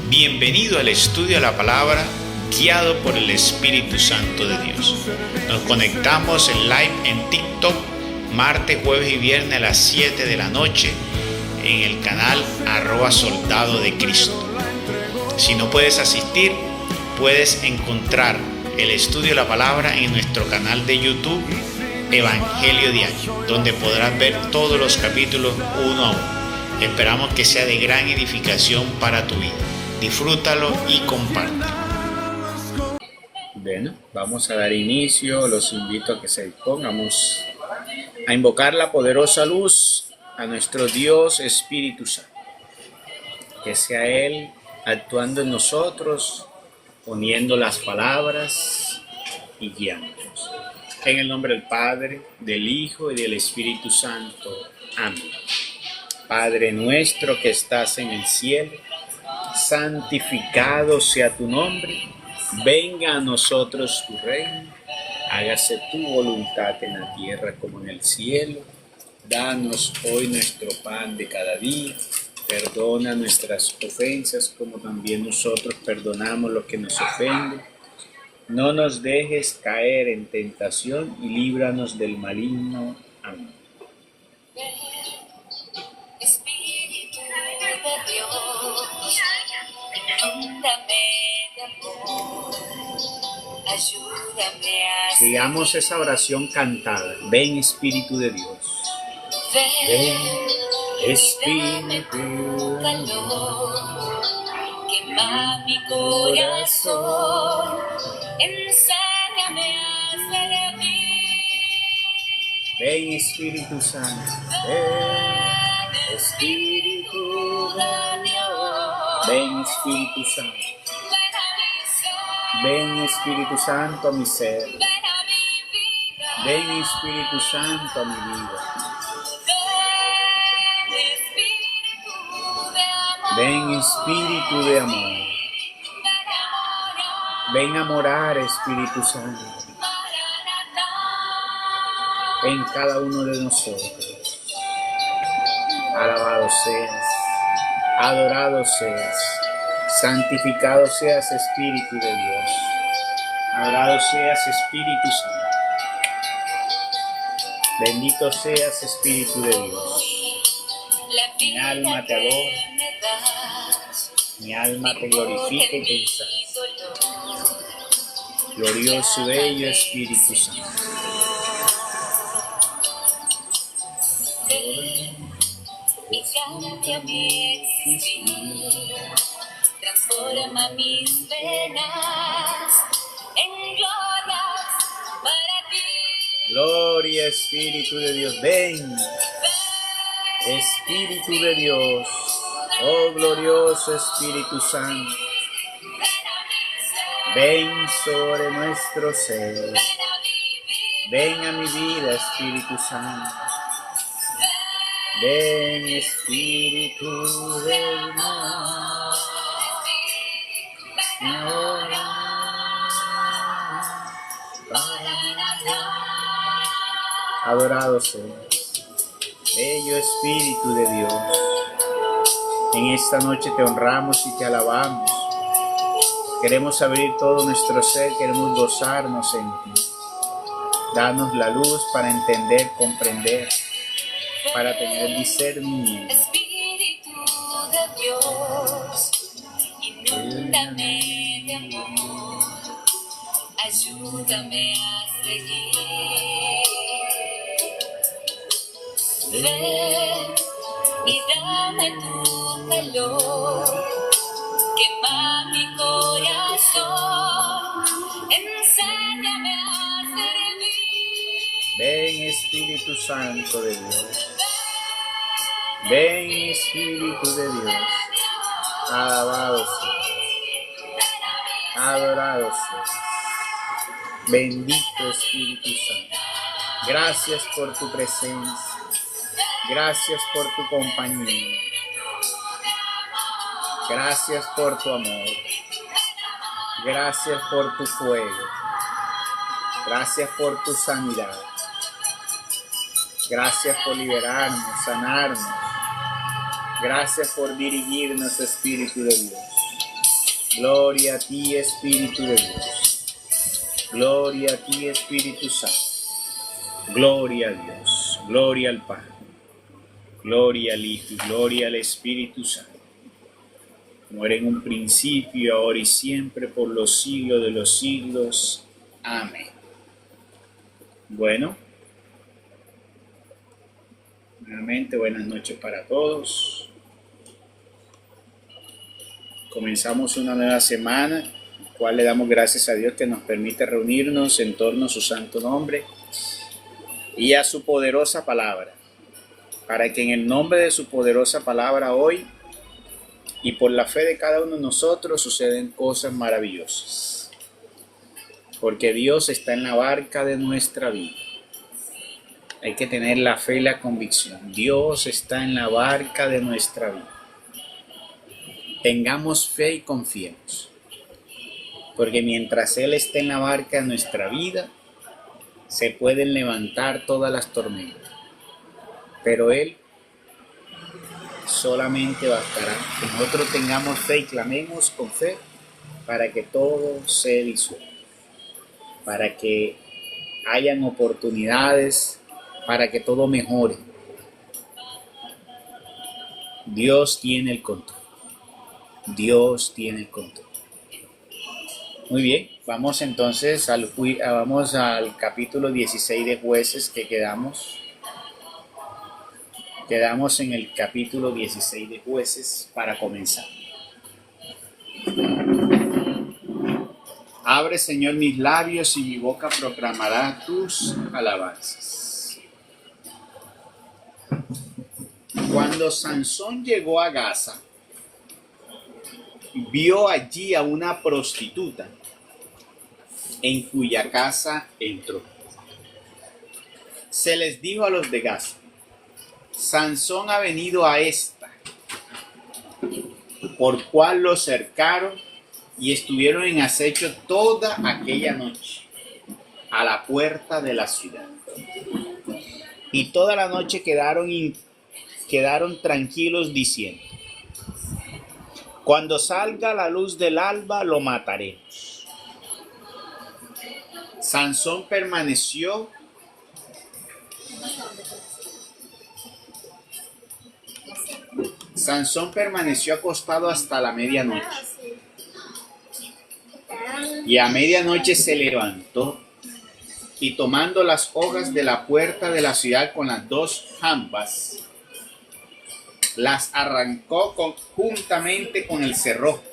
Bienvenido al estudio de la palabra guiado por el Espíritu Santo de Dios. Nos conectamos en live en TikTok martes, jueves y viernes a las 7 de la noche en el canal @Soldado de Cristo. Si no puedes asistir, puedes encontrar el estudio de la palabra en nuestro canal de YouTube Evangelio Diario, donde podrás ver todos los capítulos uno a uno. Esperamos que sea de gran edificación para tu vida. Disfrútalo y compártelo. Bueno, vamos a dar inicio. Los invito a que se dispongamos a invocar la poderosa luz a nuestro Dios Espíritu Santo. Que sea Él actuando en nosotros, poniendo las palabras y guiándonos. En el nombre del Padre, del Hijo y del Espíritu Santo. Amén. Padre nuestro que estás en el cielo, santificado sea tu nombre. Venga a nosotros tu reino. Hágase tu voluntad en la tierra como en el cielo. Danos hoy nuestro pan de cada día. Perdona nuestras ofensas como también nosotros perdonamos los que nos ofenden. No nos dejes caer en tentación y líbranos del maligno. Amén. Espíritu de Dios, inúndame de amor, ayúdame a Sigamos esa oración cantada. Ven Espíritu de Dios. Ven, Espíritu, tu calor, quema mi corazón, enséñame a servir. Ven Espíritu Santo. Ven Espíritu de Dios, Ven Espíritu Santo. ven a mi ser, Ven Espíritu Santo a mi ser. ven a mi vida, Ven Espíritu Santo a mi vida. ven Espíritu de amor, Ven Espíritu de amor. Ven a morar Espíritu Santo en cada uno de nosotros. Alabado seas, adorado seas, santificado seas Espíritu de Dios. Adorado seas Espíritu Santo. Bendito seas Espíritu de Dios. Mi alma te adora, mi alma te glorifica y te ensalza. Glorioso y bello Espíritu Santo. y cambia mi existir, transforma mis penas en glorias para ti. Gloria Espíritu de Dios. Ven, Espíritu de Dios. Oh glorioso Espíritu Santo. Ven sobre nuestro ser. Ven a mi vida, Espíritu Santo. Ven, Espíritu del mar. Ahora, adorado sea, bello Espíritu de Dios. En esta noche te honramos y te alabamos. Queremos abrir todo nuestro ser, queremos gozarnos en ti. Danos la luz para entender, comprender, para tener discernimiento. Espíritu de Dios, inúndame de amor, ayúdame a seguir. Ven y dame tu calor, quema mi corazón, enséñame a servir. Ven Espíritu Santo de Dios. Ven Espíritu de Dios. Alabado sea. Adorado sea. Bendito Espíritu Santo. Gracias por tu presencia. Gracias por tu compañía. Gracias por tu amor. Gracias por tu fuego. Gracias por tu sanidad. Gracias por liberarnos, sanarnos. Gracias por dirigirnos, Espíritu de Dios. Gloria a ti, Espíritu de Dios. Gloria a ti, Espíritu Santo. Gloria a Dios. Gloria al Padre. Gloria al Hijo y gloria al Espíritu Santo. Como era en un principio, ahora y siempre, por los siglos de los siglos. Amén. Bueno, nuevamente buenas noches para todos. Comenzamos una nueva semana, en la cual le damos gracias a Dios que nos permite reunirnos en torno a su santo nombre y a su poderosa palabra, para que en el nombre de su poderosa palabra hoy y por la fe de cada uno de nosotros suceden cosas maravillosas. Porque Dios está en la barca de nuestra vida. Hay que tener la fe y la convicción. Dios está en la barca de nuestra vida. Tengamos fe y confiemos. Porque mientras Él esté en la barca de nuestra vida, se pueden levantar todas las tormentas. Pero Él solamente bastará que nosotros tengamos fe y clamemos con fe para que todo se disuelva, para que hayan oportunidades, para que todo mejore. Dios tiene el control. Dios tiene el control. Muy bien, vamos entonces vamos al capítulo 16 de Jueces que quedamos. Quedamos en el capítulo 16 de Jueces para comenzar. Abre, Señor, mis labios y mi boca proclamará tus alabanzas. Cuando Sansón llegó a Gaza, vio allí a una prostituta en cuya casa entró. Se les dijo a los de Gaza: Sansón ha venido a esta, por cual lo cercaron y estuvieron en acecho toda aquella noche a la puerta de la ciudad. Y toda la noche quedaron tranquilos diciendo: cuando salga la luz del alba lo mataremos. Sansón permaneció acostado hasta la medianoche. Y a medianoche se levantó y tomando las hojas de la puerta de la ciudad con las dos jambas, las arrancó juntamente con el cerrojo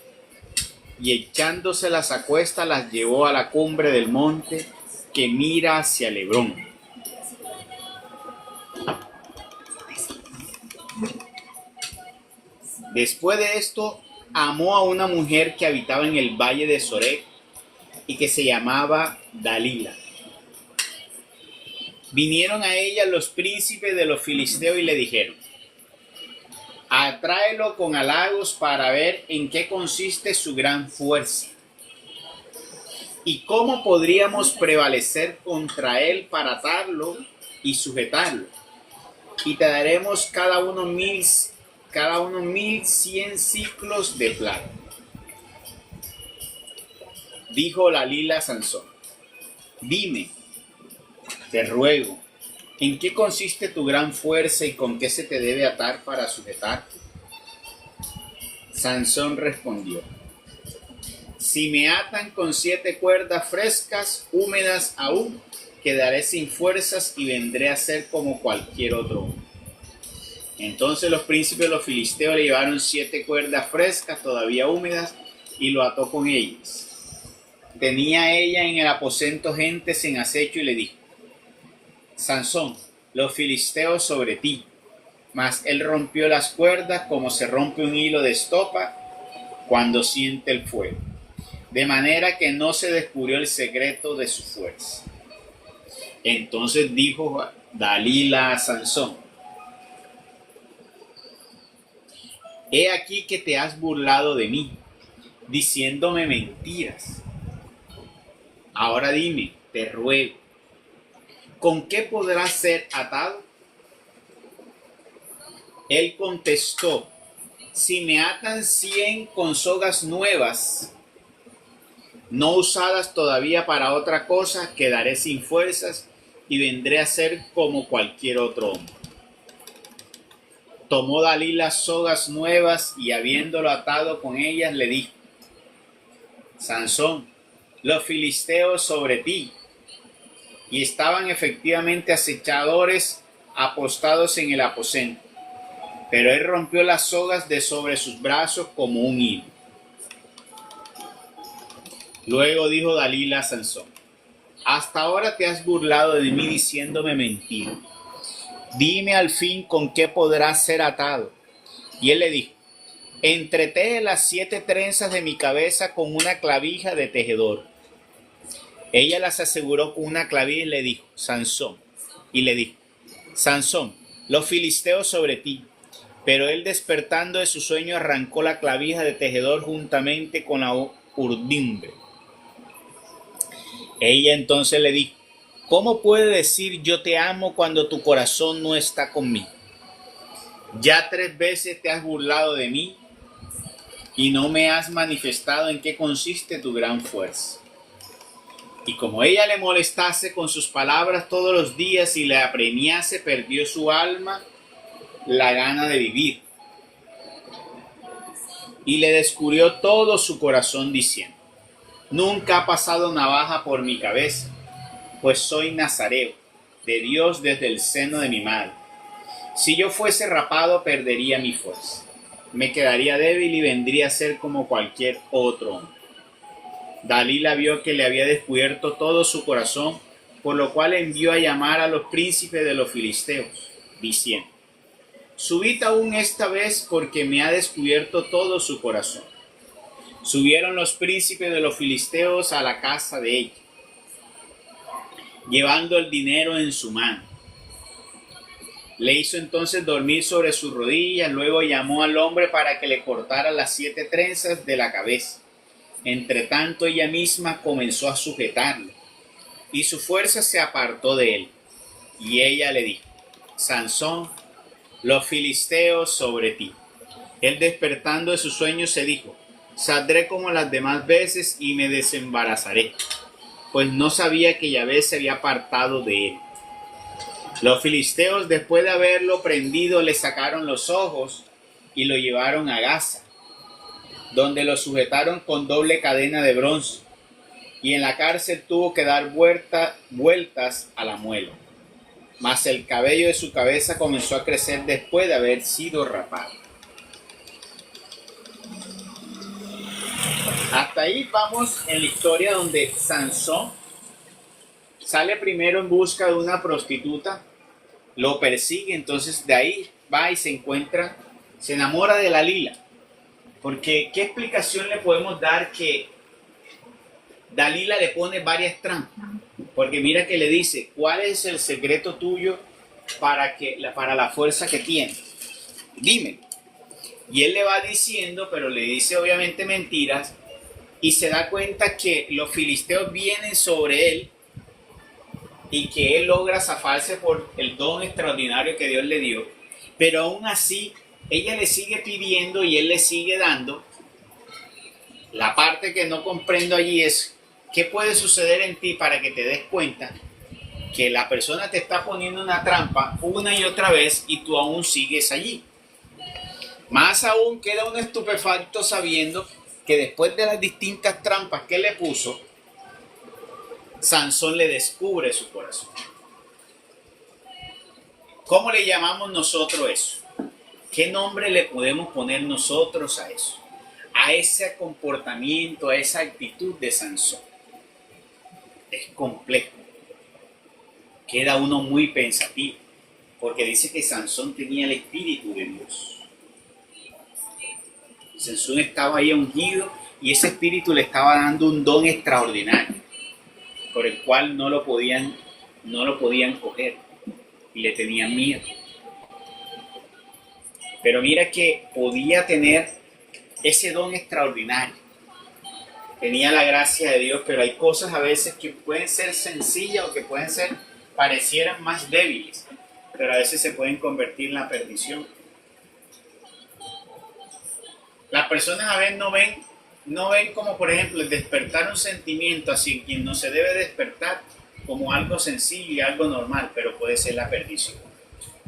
y echándoselas a cuesta las llevó a la cumbre del monte que mira hacia el Hebrón. Después de esto, amó a una mujer que habitaba en el valle de Sorek y que se llamaba Dalila. Vinieron a ella los príncipes de los filisteos y le dijeron: atráelo con halagos para ver en qué consiste su gran fuerza y cómo podríamos prevalecer contra él para atarlo y sujetarlo. Y te daremos cada uno 1,100 siclos de plata. Dijo Dalila a Sansón: dime, te ruego, ¿en qué consiste tu gran fuerza y con qué se te debe atar para sujetarte? Sansón respondió: si me atan con 7 cuerdas frescas, húmedas aún, quedaré sin fuerzas y vendré a ser como cualquier otro hombre. Entonces los príncipes de los filisteos le llevaron 7 cuerdas frescas, todavía húmedas, y lo ató con ellas. Tenía ella en el aposento gentes en acecho y le dijo: Sansón, los filisteos sobre ti. Mas él rompió las cuerdas como se rompe un hilo de estopa cuando siente el fuego, de manera que no se descubrió el secreto de su fuerza. Entonces dijo Dalila a Sansón: he aquí que te has burlado de mí, diciéndome mentiras. Ahora dime, te ruego, ¿con qué podrás ser atado? Él contestó: si me atan 100 con sogas nuevas, no usadas todavía para otra cosa, quedaré sin fuerzas y vendré a ser como cualquier otro hombre. Tomó Dalí las sogas nuevas y habiéndolo atado con ellas le dijo: Sansón, los filisteos sobre ti. Y estaban efectivamente acechadores apostados en el aposento. Pero él rompió las sogas de sobre sus brazos como un hilo. Luego dijo Dalila a Sansón: hasta ahora te has burlado de mí diciéndome mentira. Dime al fin con qué podrás ser atado. Y él le dijo: entreteje las 7 trenzas de mi cabeza con una clavija de tejedor. Ella las aseguró con una clavija y le dijo: Sansón. Y le dijo: Sansón, los filisteos sobre ti. Pero él, despertando de su sueño, arrancó la clavija de tejedor juntamente con la urdimbre. Ella entonces le dijo: ¿cómo puede decir yo te amo cuando tu corazón no está conmigo? Ya 3 veces te has burlado de mí y no me has manifestado en qué consiste tu gran fuerza. Y como ella le molestase con sus palabras todos los días y le apremiase, perdió su alma la gana de vivir. Y le descubrió todo su corazón diciendo: nunca ha pasado navaja por mi cabeza, pues soy nazareo, de Dios desde el seno de mi madre. Si yo fuese rapado, perdería mi fuerza. Me quedaría débil y vendría a ser como cualquier otro hombre. Dalila vio que le había descubierto todo su corazón, por lo cual envió a llamar a los príncipes de los filisteos, diciendo: subid aún esta vez, porque me ha descubierto todo su corazón. Subieron los príncipes de los filisteos a la casa de ella, llevando el dinero en su mano. Le hizo entonces dormir sobre sus rodillas, luego llamó al hombre para que le cortara las 7 trenzas de la cabeza. Entre tanto ella misma comenzó a sujetarlo, y su fuerza se apartó de él. Y ella le dijo: Sansón, los filisteos sobre ti. Él, despertando de su sueño, se dijo: saldré como las demás veces y me desembarazaré, pues no sabía que Yahvé se había apartado de él. Los filisteos, después de haberlo prendido, le sacaron los ojos y lo llevaron a Gaza, donde lo sujetaron con doble cadena de bronce, y en la cárcel tuvo que dar vueltas a la muela. Mas el cabello de su cabeza comenzó a crecer después de haber sido rapado. Hasta ahí vamos en la historia donde Sansón sale primero en busca de una prostituta, lo persigue, entonces de ahí va y se encuentra, se enamora de Dalila. Porque ¿qué explicación le podemos dar que Dalila le pone varias trampas? Porque mira que le dice: ¿cuál es el secreto tuyo para la fuerza que tienes? Dime. Y él le va diciendo, pero le dice obviamente mentiras, y se da cuenta que los filisteos vienen sobre él y que él logra zafarse por el don extraordinario que Dios le dio. Pero aún así, ella le sigue pidiendo y él le sigue dando. La parte que no comprendo allí es: ¿qué puede suceder en ti para que te des cuenta que la persona te está poniendo una trampa una y otra vez y tú aún sigues allí? Más aún queda uno estupefacto sabiendo que después de las distintas trampas que le puso, Sansón le descubre su corazón. ¿Cómo le llamamos nosotros eso? ¿Qué nombre le podemos poner nosotros a eso? A ese comportamiento, a esa actitud de Sansón. Es complejo. Queda uno muy pensativo, porque dice que Sansón tenía el espíritu de Dios. Sansón estaba ahí ungido y ese espíritu le estaba dando un don extraordinario, por el cual no lo podían coger y le tenían miedo. Pero mira que podía tener ese don extraordinario. Tenía la gracia de Dios, pero hay cosas a veces que pueden ser sencillas o que parecieran más débiles, pero a veces se pueden convertir en la perdición. Las personas a veces no ven como por ejemplo el despertar un sentimiento hacia quien no se debe despertar como algo sencillo y algo normal, pero puede ser la perdición.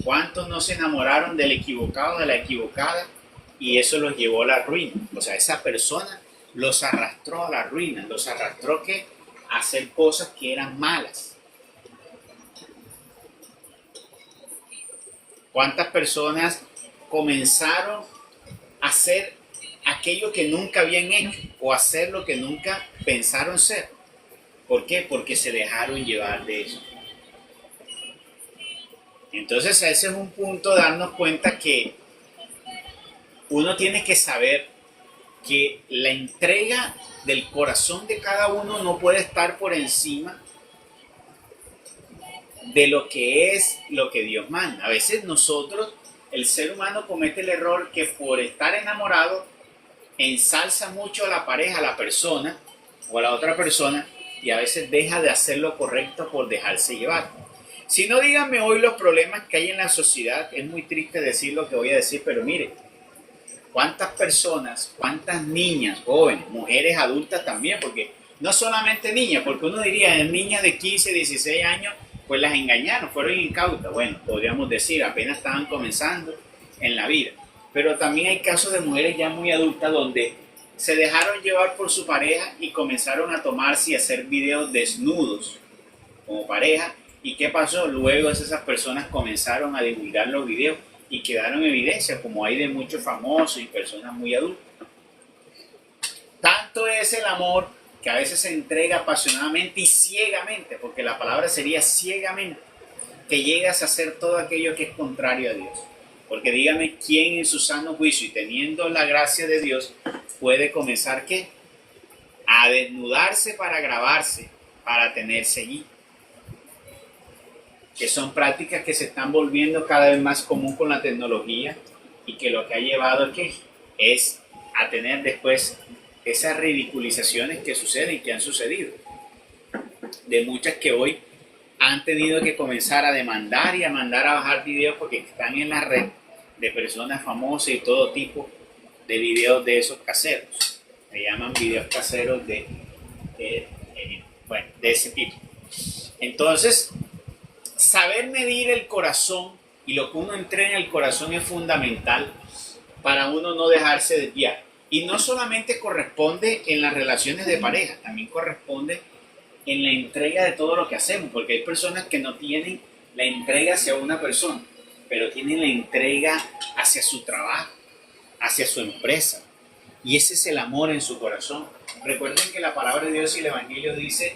¿Cuántos no se enamoraron del equivocado, de la equivocada, y eso los llevó a la ruina? O sea, esa persona los arrastró a la ruina, los arrastró a hacer cosas que eran malas. ¿Cuántas personas comenzaron a hacer aquello que nunca habían hecho o hacer lo que nunca pensaron ser? ¿Por qué? Porque se dejaron llevar de eso. Entonces ese es un punto de darnos cuenta que uno tiene que saber que la entrega del corazón de cada uno no puede estar por encima de lo que es lo que Dios manda. A veces nosotros, el ser humano comete el error que por estar enamorado ensalza mucho a la pareja, a la persona o a la otra persona, y a veces deja de hacer lo correcto por dejarse llevar. Si no, díganme hoy los problemas que hay en la sociedad. Es muy triste decir lo que voy a decir, pero mire, cuántas personas, cuántas niñas, jóvenes, mujeres adultas también, porque no solamente niñas, porque uno diría, niñas de 15, 16 años, pues las engañaron, fueron incautas. Bueno, podríamos decir, apenas estaban comenzando en la vida. Pero también hay casos de mujeres ya muy adultas donde se dejaron llevar por su pareja y comenzaron a tomarse y hacer videos desnudos como pareja. ¿Y qué pasó? Luego esas personas comenzaron a divulgar los videos y quedaron en evidencia, como hay de muchos famosos y personas muy adultas. Tanto es el amor que a veces se entrega apasionadamente y ciegamente, porque la palabra sería ciegamente, que llegas a hacer todo aquello que es contrario a Dios. Porque dígame, ¿quién en su sano juicio y teniendo la gracia de Dios puede comenzar ¿qué? A desnudarse para grabarse, para tenerse allí? Que son prácticas que se están volviendo cada vez más común con la tecnología y que lo que ha llevado ¿qué? Es a tener después esas ridiculizaciones que suceden y que han sucedido. De muchas que hoy han tenido que comenzar a demandar y a mandar a bajar videos porque están en la red de personas famosas y todo tipo de videos de esos caseros. Se llaman videos caseros de ese tipo. Entonces, saber medir el corazón y lo que uno entrena en el corazón es fundamental para uno no dejarse desviar. Y no solamente corresponde en las relaciones de pareja, también corresponde en la entrega de todo lo que hacemos, porque hay personas que no tienen la entrega hacia una persona, pero tienen la entrega hacia su trabajo, hacia su empresa. Y ese es el amor en su corazón. Recuerden que la palabra de Dios y el Evangelio dice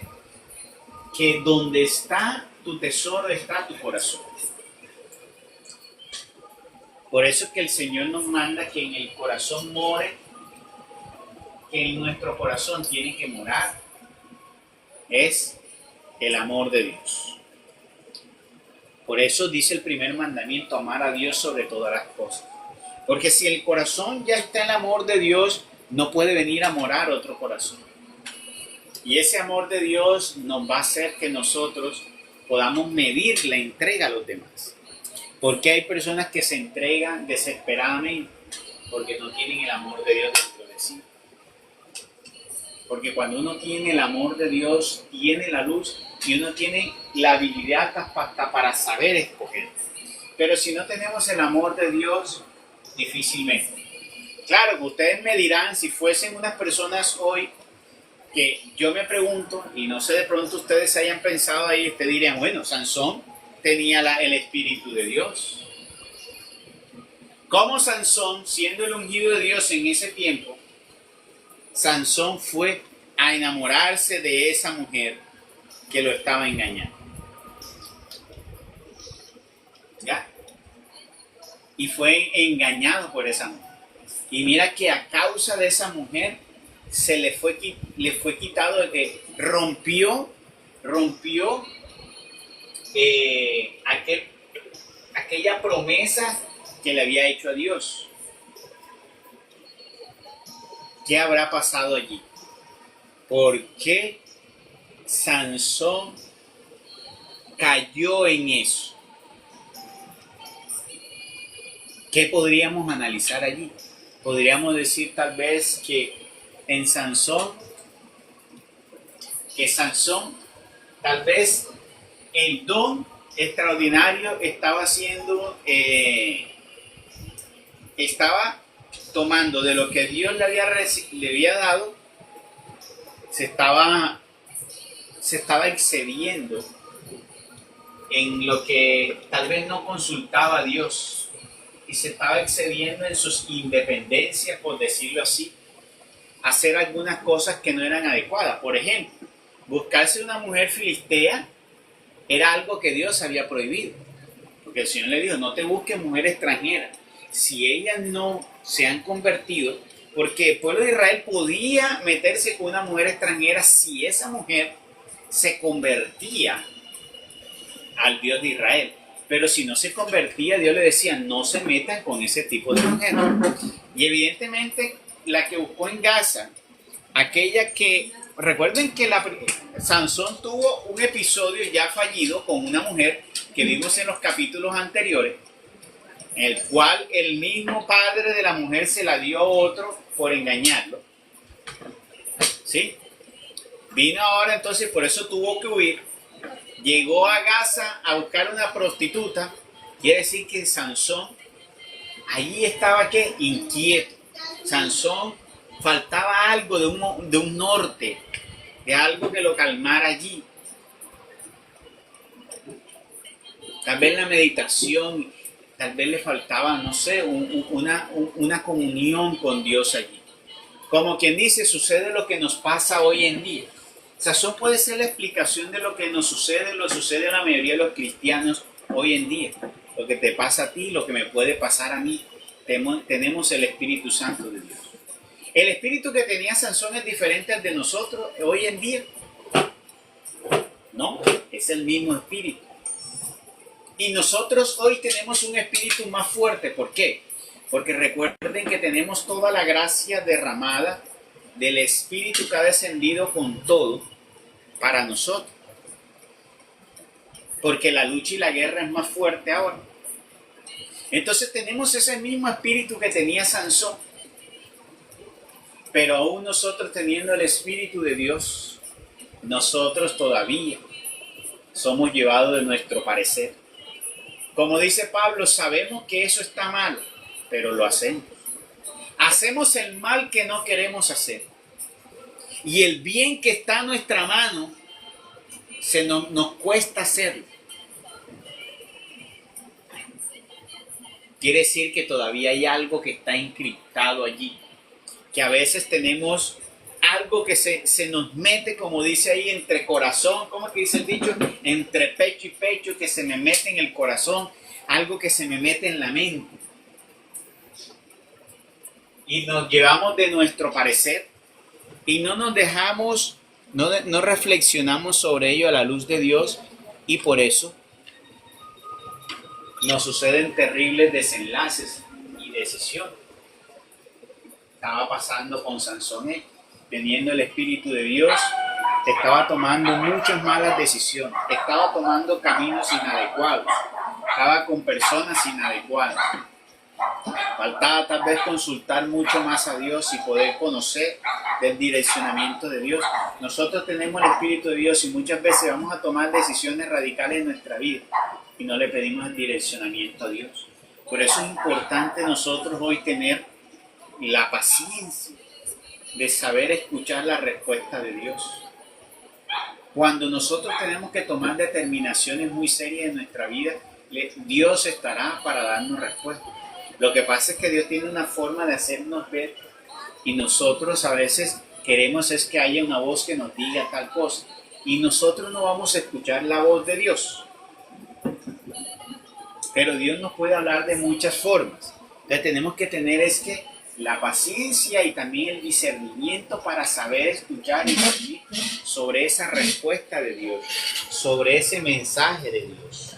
que donde está tu tesoro está tu corazón. Por eso es que el Señor nos manda que en el corazón more, que en nuestro corazón tiene que morar, es el amor de Dios. Por eso dice el primer mandamiento, amar a Dios sobre todas las cosas. Porque si el corazón ya está en el amor de Dios, no puede venir a morar otro corazón. Y ese amor de Dios nos va a hacer que nosotros podamos medir la entrega a los demás. Porque hay personas que se entregan desesperadamente porque no tienen el amor de Dios dentro de sí. Porque cuando uno tiene el amor de Dios, tiene la luz y uno tiene la habilidad hasta para saber escoger. Pero si no tenemos el amor de Dios, difícilmente. Claro, ustedes me dirán, si fuesen unas personas hoy, que yo me pregunto, y no sé, de pronto ustedes hayan pensado ahí, ustedes dirían, bueno, Sansón tenía el Espíritu de Dios. ¿Cómo Sansón, siendo el ungido de Dios en ese tiempo, Sansón fue a enamorarse de esa mujer que lo estaba engañando? ¿Ya? Y fue engañado por esa mujer. Y mira que a causa de esa mujer le fue quitado de que rompió aquella promesa que le había hecho a Dios. ¿Qué habrá pasado allí? ¿Por qué Sansón cayó en eso? ¿Qué podríamos analizar allí? podríamos decir tal vez que en Sansón, tal vez el don extraordinario estaba tomando de lo que Dios le había dado, se estaba excediendo en lo que tal vez no consultaba a Dios, y se estaba excediendo en sus independencias, por decirlo así, hacer algunas cosas que no eran adecuadas. Por ejemplo, buscarse una mujer filistea era algo que Dios había prohibido, porque el Señor le dijo: no te busques mujer extranjera. Si ellas no se han convertido, porque el pueblo de Israel podía meterse con una mujer extranjera si esa mujer se convertía al Dios de Israel. Pero si no se convertía, Dios le decía: no se metan con ese tipo de mujer. Y evidentemente la que buscó en Gaza, aquella que, recuerden que Sansón tuvo un episodio ya fallido con una mujer que vimos en los capítulos anteriores, en el cual el mismo padre de la mujer se la dio a otro por engañarlo. ¿Sí? Vino ahora, entonces por eso tuvo que huir. Llegó a Gaza a buscar una prostituta. Quiere decir que Sansón allí estaba ¿qué? Inquieto. Sansón faltaba algo de un norte, de algo que lo calmara allí. Tal vez la meditación, tal vez le faltaba, no sé, una comunión con Dios allí. Como quien dice, sucede lo que nos pasa hoy en día. Sansón puede ser la explicación de lo que nos sucede, lo sucede a la mayoría de los cristianos hoy en día. Lo que te pasa a ti, lo que me puede pasar a mí. Tenemos el Espíritu Santo de Dios. El espíritu que tenía Sansón es diferente al de nosotros hoy en día. No, es el mismo espíritu. Y nosotros hoy tenemos un espíritu más fuerte. ¿Por qué? Porque recuerden que tenemos toda la gracia derramada del Espíritu que ha descendido con todo para nosotros. Porque la lucha y la guerra es más fuerte ahora. Entonces tenemos ese mismo espíritu que tenía Sansón. Pero aún nosotros teniendo el Espíritu de Dios, nosotros todavía somos llevados de nuestro parecer. Como dice Pablo, sabemos que eso está mal, pero lo hacemos. Hacemos el mal que no queremos hacer. Y el bien que está a nuestra mano, nos cuesta hacerlo. Quiere decir que todavía hay algo que está encriptado allí. Que a veces tenemos algo que se nos mete, como dice ahí, entre corazón, ¿cómo que dice el dicho? Entre pecho y pecho, que se me mete en el corazón, algo que se me mete en la mente. Y nos llevamos de nuestro parecer y no nos dejamos, no reflexionamos sobre ello a la luz de Dios, y por eso nos suceden terribles desenlaces y decisiones. Estaba pasando con Sansón, teniendo el Espíritu de Dios, estaba tomando muchas malas decisiones, estaba tomando caminos inadecuados, estaba con personas inadecuadas. Faltaba tal vez consultar mucho más a Dios y poder conocer del direccionamiento de Dios. Nosotros tenemos el Espíritu de Dios y muchas veces vamos a tomar decisiones radicales en nuestra vida y no le pedimos el direccionamiento a Dios. Por eso es importante nosotros hoy tener la paciencia de saber escuchar la respuesta de Dios. Cuando nosotros tenemos que tomar determinaciones muy serias en nuestra vida, Dios estará para darnos respuesta. Lo que pasa es que Dios tiene una forma de hacernos ver y nosotros a veces queremos es que haya una voz que nos diga tal cosa y nosotros no vamos a escuchar la voz de Dios. Pero Dios nos puede hablar de muchas formas. Entonces tenemos que tener la paciencia y también el discernimiento para saber escuchar y oír sobre esa respuesta de Dios, sobre ese mensaje de Dios,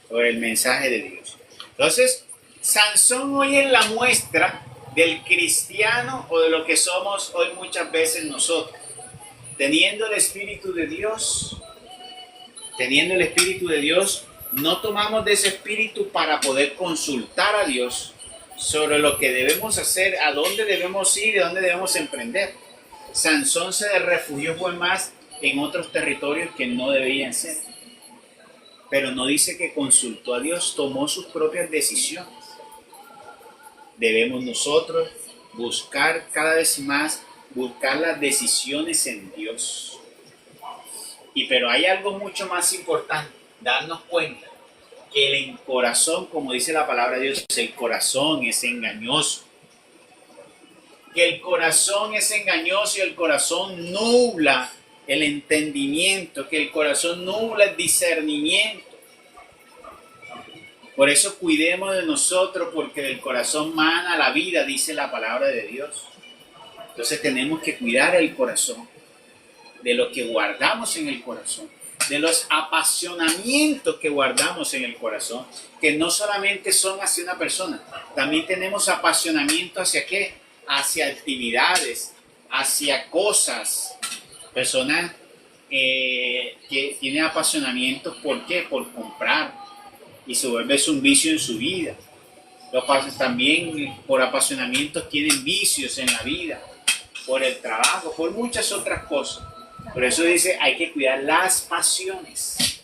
sobre el mensaje de Dios. Entonces, Sansón hoy es la muestra del cristiano o de lo que somos hoy muchas veces nosotros. Teniendo el Espíritu de Dios, no tomamos de ese Espíritu para poder consultar a Dios, sobre lo que debemos hacer, a dónde debemos ir y dónde debemos emprender. Sansón se refugió fue más en otros territorios que no debían ser. Pero no dice que consultó a Dios, tomó sus propias decisiones. Debemos nosotros buscar cada vez más, buscar las decisiones en Dios. Pero hay algo mucho más importante, darnos cuenta que el corazón, como dice la palabra de Dios, el corazón es engañoso. Que el corazón es engañoso y el corazón nubla el entendimiento, que el corazón nubla el discernimiento. Por eso cuidemos de nosotros, porque del corazón mana la vida, dice la palabra de Dios. Entonces tenemos que cuidar el corazón, de lo que guardamos en el corazón, de los apasionamientos que guardamos en el corazón, que no solamente son hacia una persona, también tenemos apasionamiento hacia qué, hacia actividades, hacia cosas. Personas que tienen apasionamientos, ¿por qué? Por comprar, y se vuelve eso un vicio en su vida. También por apasionamientos tienen vicios en la vida, por el trabajo, por muchas otras cosas. Por eso dice, hay que cuidar las pasiones.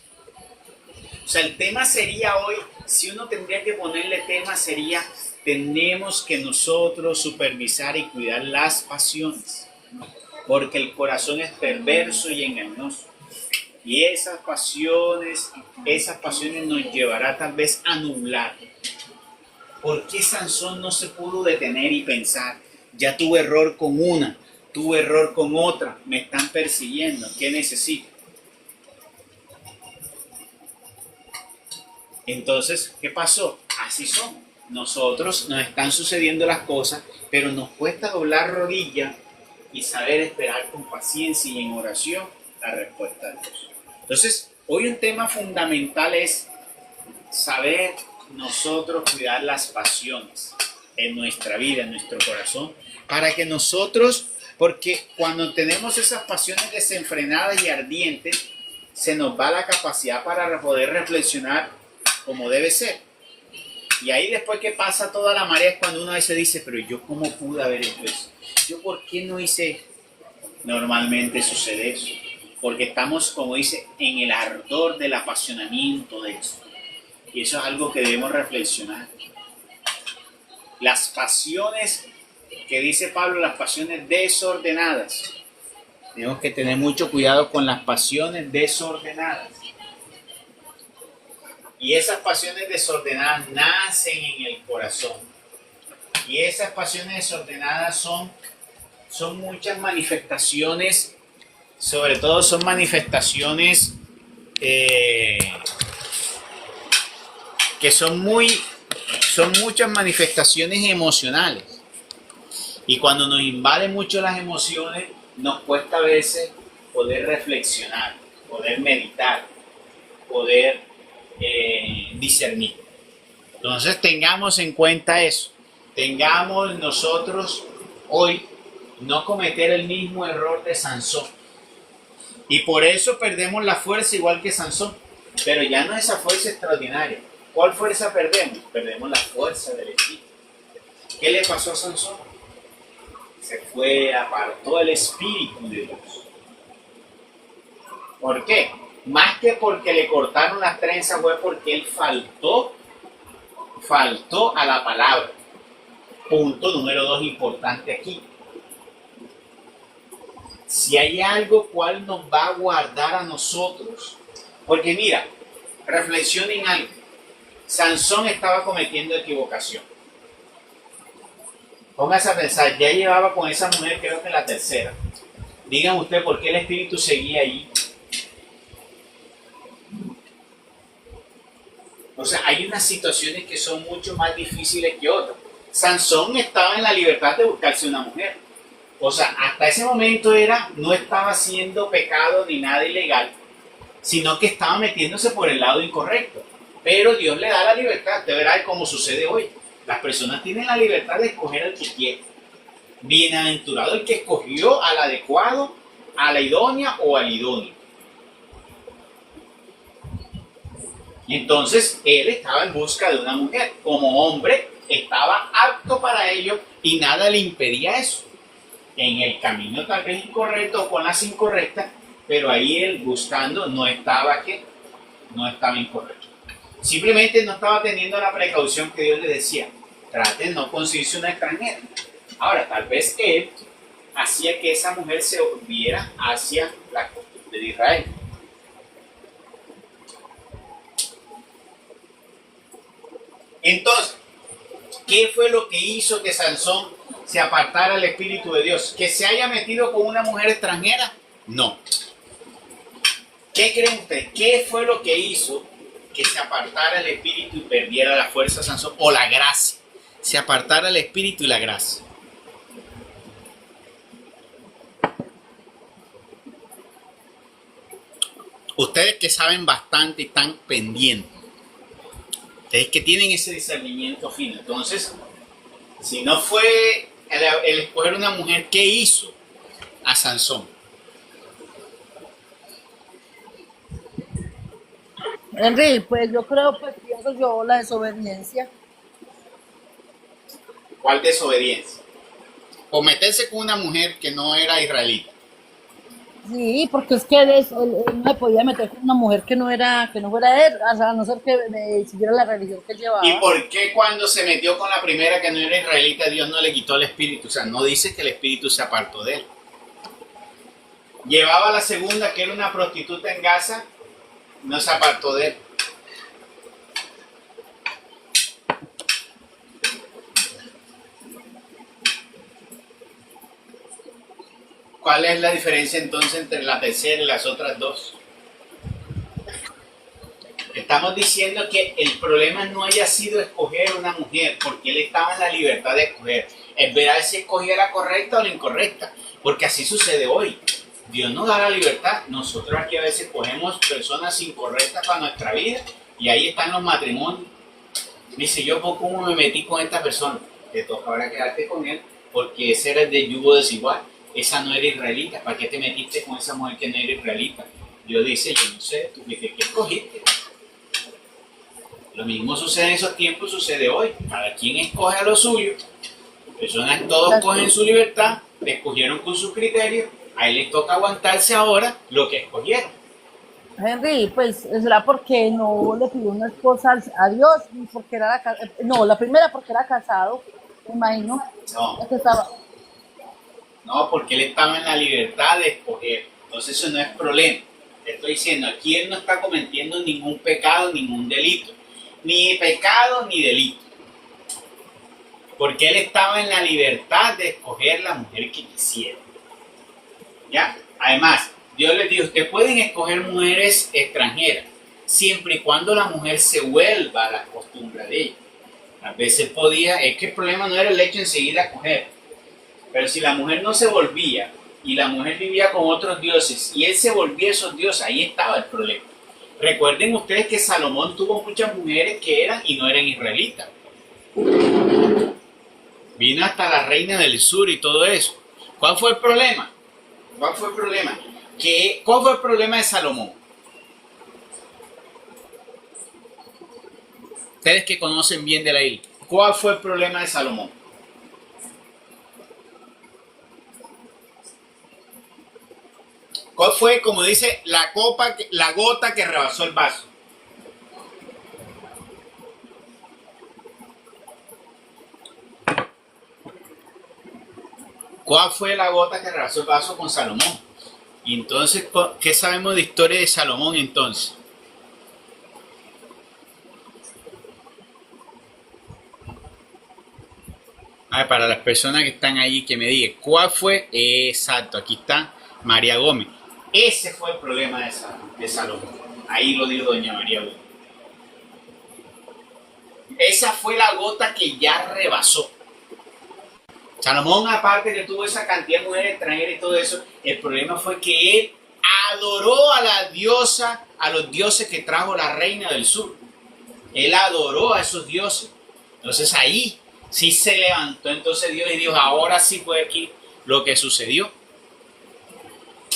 O sea, el tema sería hoy, si uno tendría que ponerle tema, sería, tenemos que nosotros supervisar y cuidar las pasiones. Porque el corazón es perverso y engañoso. Y esas pasiones nos llevará tal vez a nublar. ¿Por qué Sansón no se pudo detener y pensar, ya tuve error con una, tuve error con otra, me están persiguiendo, ¿qué necesito? Entonces, ¿qué pasó? Así somos. Nosotros nos están sucediendo las cosas, pero nos cuesta doblar rodilla y saber esperar con paciencia y en oración la respuesta de Dios. Entonces, hoy un tema fundamental es saber nosotros cuidar las pasiones en nuestra vida, en nuestro corazón, para que nosotros, porque cuando tenemos esas pasiones desenfrenadas y ardientes, se nos va la capacidad para poder reflexionar como debe ser. Y ahí después que pasa toda la marea es cuando uno a veces dice, pero yo cómo pude haber hecho eso, yo por qué no hice esto. Normalmente sucede eso, porque estamos, como dice, en el ardor del apasionamiento de eso. Y eso es algo que debemos reflexionar. Las pasiones, que dice Pablo, las pasiones desordenadas. Tenemos que tener mucho cuidado con las pasiones desordenadas. Y esas pasiones desordenadas nacen en el corazón. Y esas pasiones desordenadas son muchas manifestaciones, sobre todo son manifestaciones que son muchas manifestaciones emocionales. Y cuando nos invaden mucho las emociones, nos cuesta a veces poder reflexionar, poder meditar, poder discernir. Entonces tengamos en cuenta eso. Tengamos nosotros hoy no cometer el mismo error de Sansón. Y por eso perdemos la fuerza igual que Sansón. Pero ya no esa fuerza extraordinaria. ¿Cuál fuerza perdemos? Perdemos la fuerza del espíritu. ¿Qué le pasó a Sansón? Se fue, apartó el espíritu de Dios. ¿Por qué? Más que porque le cortaron las trenzas, fue porque él faltó a la palabra. Punto número 2 importante aquí. Si hay algo cual nos va a guardar a nosotros, porque mira, reflexionen algo. Sansón estaba cometiendo equivocación. Póngase a pensar, ya llevaba con esa mujer, creo que la tercera. Digan ustedes por qué el espíritu seguía ahí. O sea, hay unas situaciones que son mucho más difíciles que otras. Sansón estaba en la libertad de buscarse una mujer. O sea, hasta ese momento no estaba haciendo pecado ni nada ilegal, sino que estaba metiéndose por el lado incorrecto. Pero Dios le da la libertad. Usted verá cómo sucede hoy. Las personas tienen la libertad de escoger al que quiere. Bienaventurado el que escogió al adecuado, a la idónea o al idóneo. Y entonces él estaba en busca de una mujer. Como hombre, estaba apto para ello y nada le impedía eso. En el camino tal vez incorrecto o con las incorrectas, pero ahí él buscando no estaba incorrecto. Simplemente no estaba teniendo la precaución que Dios le decía. Traten de no conseguirse una extranjera. Ahora, tal vez él hacía que esa mujer se volviera hacia la costumbre de Israel. Entonces, ¿qué fue lo que hizo que Sansón se apartara del Espíritu de Dios? ¿Que se haya metido con una mujer extranjera? No. ¿Qué creen ustedes? ¿Qué fue lo que hizo que se apartara el Espíritu y perdiera la fuerza de Sansón? O la gracia. Se apartara el Espíritu y la gracia. Ustedes que saben bastante y están pendientes. Ustedes que tienen ese discernimiento fino. Entonces, si no fue el escoger una mujer, ¿qué hizo a Sansón? Henry, pues yo creo, pues pienso yo, la desobediencia. ¿Cuál desobediencia? O meterse con una mujer que no era israelita. Sí, porque es que él no se podía meter con una mujer que no fuera él, o sea, a no ser que siguiera la religión que él ¿Y llevaba. por qué cuando se metió con la primera que no era israelita, Dios no le quitó el espíritu? O sea, no dice que el espíritu se apartó de él. Llevaba a la segunda, que era una prostituta en Gaza, no se apartó de él. ¿Cuál es la diferencia entonces entre la tercera y las otras dos? Estamos diciendo que el problema no haya sido escoger una mujer, porque él estaba en la libertad de escoger. Es ver si escogía la correcta o la incorrecta, porque así sucede hoy. Dios nos da la libertad. Nosotros aquí a veces cogemos personas incorrectas para nuestra vida y ahí están los matrimonios. Dice, yo cómo me metí con esta persona. Te toca ahora quedarte con él, porque ese era el de yugo desigual. Esa no era israelita. ¿Para qué te metiste con esa mujer que no era israelita? Dios dice, yo no sé, tú ¿qué escogiste? Lo mismo sucede en esos tiempos, sucede hoy. Cada quien escoge a lo suyo. Personas, todos cogen su libertad, escogieron con sus criterios. A él les toca aguantarse ahora lo que escogieron. Henry, pues será porque no le pidió una esposa a Dios, y porque no, la primera porque era casado, me imagino. No. Es que estaba, No, porque él estaba en la libertad de escoger. Entonces eso no es problema. Te estoy diciendo, aquí él no está cometiendo ningún pecado, ningún delito. Ni pecado ni delito. Porque él estaba en la libertad de escoger la mujer que quisiera. ¿Ya? Además, Dios les dijo, ustedes pueden escoger mujeres extranjeras, siempre y cuando la mujer se vuelva a la costumbre de ella. A veces es que el problema no era el hecho enseguida de escoger. Pero si la mujer no se volvía y la mujer vivía con otros dioses y él se volvía a esos dioses, ahí estaba el problema. Recuerden ustedes que Salomón tuvo muchas mujeres que eran y no eran israelitas. Vino hasta la reina del sur y todo eso. ¿Cuál fue el problema? ¿Cuál fue el problema? ¿Cuál fue el problema de Salomón? Ustedes que conocen bien de la isla. ¿Cuál fue el problema de Salomón? ¿Cuál fue, como dice, la gota que rebasó el vaso? ¿Cuál fue la gota que rebasó el vaso con Salomón? Y entonces, ¿qué sabemos de historia de Salomón entonces? Para las personas que están ahí, que me digan, ¿cuál fue? Exacto, aquí está María Gómez. Ese fue el problema de Salomón. Ahí lo dijo doña María Gómez. Esa fue la gota que ya rebasó. Salomón, aparte que tuvo esa cantidad de mujeres extranjeras y todo eso, el problema fue que él adoró a la diosa, a los dioses que trajo la reina del sur. Él adoró a esos dioses. Entonces ahí sí se levantó entonces Dios y dijo, ahora sí fue aquí lo que sucedió.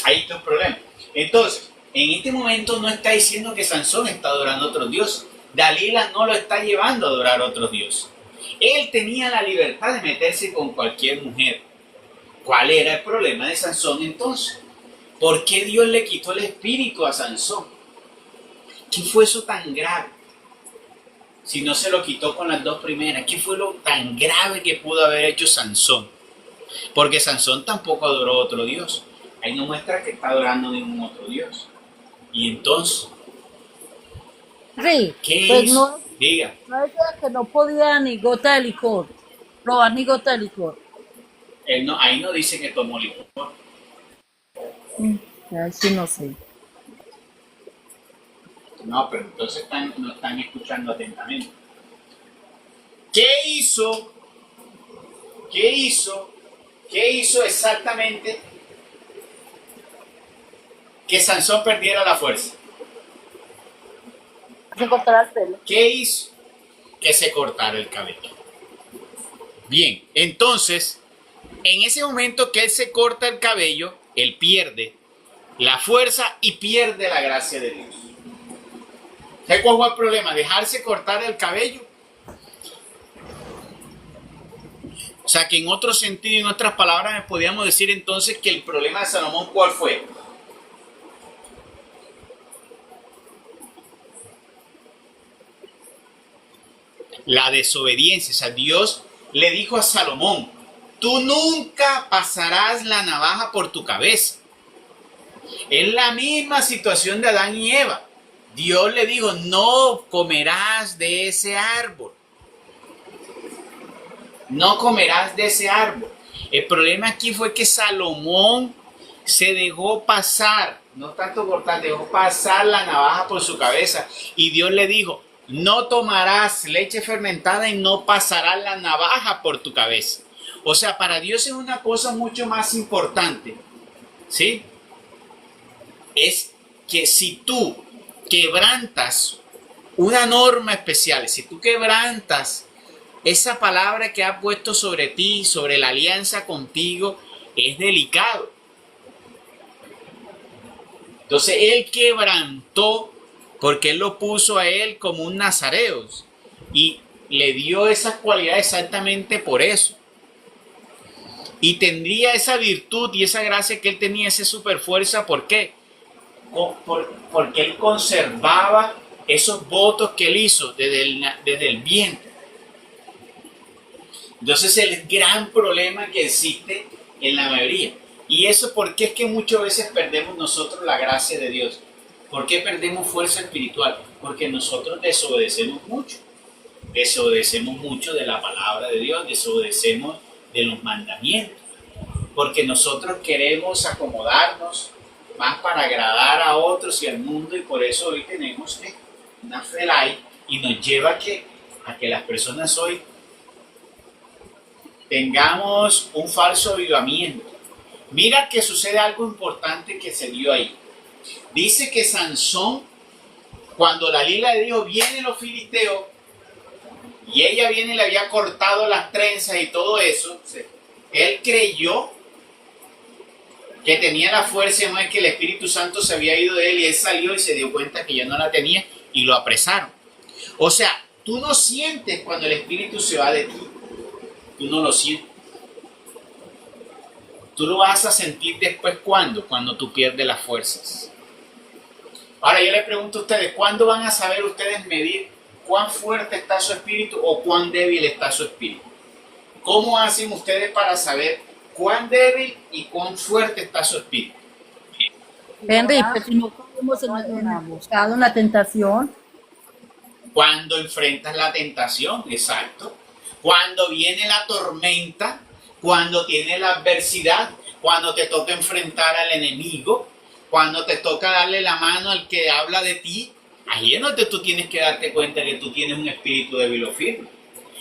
Ahí está el problema. Entonces, en este momento no está diciendo que Sansón está adorando a otros dioses. Dalila no lo está llevando a adorar a otros dioses. Él tenía la libertad de meterse con cualquier mujer. ¿Cuál era el problema de Sansón entonces? ¿Por qué Dios le quitó el espíritu a Sansón? ¿Qué fue eso tan grave? Si no se lo quitó con las dos primeras, ¿qué fue lo tan grave que pudo haber hecho Sansón? Porque Sansón tampoco adoró a otro Dios. Ahí no muestra que está adorando a ningún otro Dios. Y entonces, Sí, ¿qué pues hizo? no, Diga, no decía que no podía ni gota de licor, probar ni gota de licor. él no, ahí no dice que tomó licor. Ya, sí, no sé. No, pero entonces no están escuchando atentamente. ¿Qué hizo? ¿Qué hizo? ¿Qué hizo exactamente que Sansón perdiera la fuerza? Se cortará el pelo. ¿Qué hizo? Que se cortara el cabello. Bien, entonces, en ese momento que él se corta el cabello, él pierde la fuerza y pierde la gracia de Dios. ¿Sabes cuál fue el problema? Dejarse cortar el cabello. O sea que en otro sentido, en otras palabras, podríamos decir entonces que el problema de Salomón, ¿cuál fue? La desobediencia. O sea, Dios le dijo a Salomón, tú nunca pasarás la navaja por tu cabeza. Es la misma situación de Adán y Eva. Dios le dijo, no comerás de ese árbol. No comerás de ese árbol. El problema aquí fue que Salomón se dejó pasar, no tanto cortar, dejó pasar la navaja por su cabeza. Y Dios le dijo, no tomarás leche fermentada y no pasarás la navaja por tu cabeza. O sea, para Dios es una cosa mucho más importante, ¿sí? Es que si tú quebrantas una norma especial, si tú quebrantas esa palabra que ha puesto sobre ti, sobre la alianza contigo, es delicado. Entonces él quebrantó porque él lo puso a él como un nazareo y le dio esas cualidades exactamente por eso. Y tendría esa virtud y esa gracia que él tenía, esa superfuerza, ¿por qué? Porque él conservaba esos votos que él hizo desde el vientre. Entonces el gran problema que existe en la mayoría. Y eso porque es que muchas veces perdemos nosotros la gracia de Dios. ¿Por qué perdemos fuerza espiritual? Porque nosotros desobedecemos mucho. Desobedecemos mucho de la palabra de Dios, desobedecemos de los mandamientos. Porque nosotros queremos acomodarnos más para agradar a otros y al mundo, y por eso hoy tenemos una fe light y nos lleva a que las personas hoy tengamos un falso avivamiento. Mira que sucede algo importante que se dio ahí. Dice que Sansón, cuando Dalila le dijo, vienen los filisteos, y ella viene y le había cortado las trenzas y todo eso, él creyó que tenía la fuerza, más que el Espíritu Santo se había ido de él, y él salió y se dio cuenta que ya no la tenía y lo apresaron. O sea, tú no sientes cuando el Espíritu se va de ti. Tú no lo sientes. Tú lo vas a sentir después, ¿cuándo? Cuando tú pierdes las fuerzas. Ahora yo les pregunto a ustedes, ¿cuándo van a saber ustedes medir cuán fuerte está su espíritu o cuán débil está su espíritu? ¿Cómo hacen ustedes para saber cuán débil y cuán fuerte está su espíritu? Henry, pues si no caemos en la tentación, Cuando enfrentas la tentación, exacto. Cuando viene la tormenta, cuando tienes la adversidad, cuando te toca enfrentar al enemigo, cuando te toca darle la mano al que habla de ti, ahí es donde tú tienes que darte cuenta que tú tienes un espíritu débil o firme.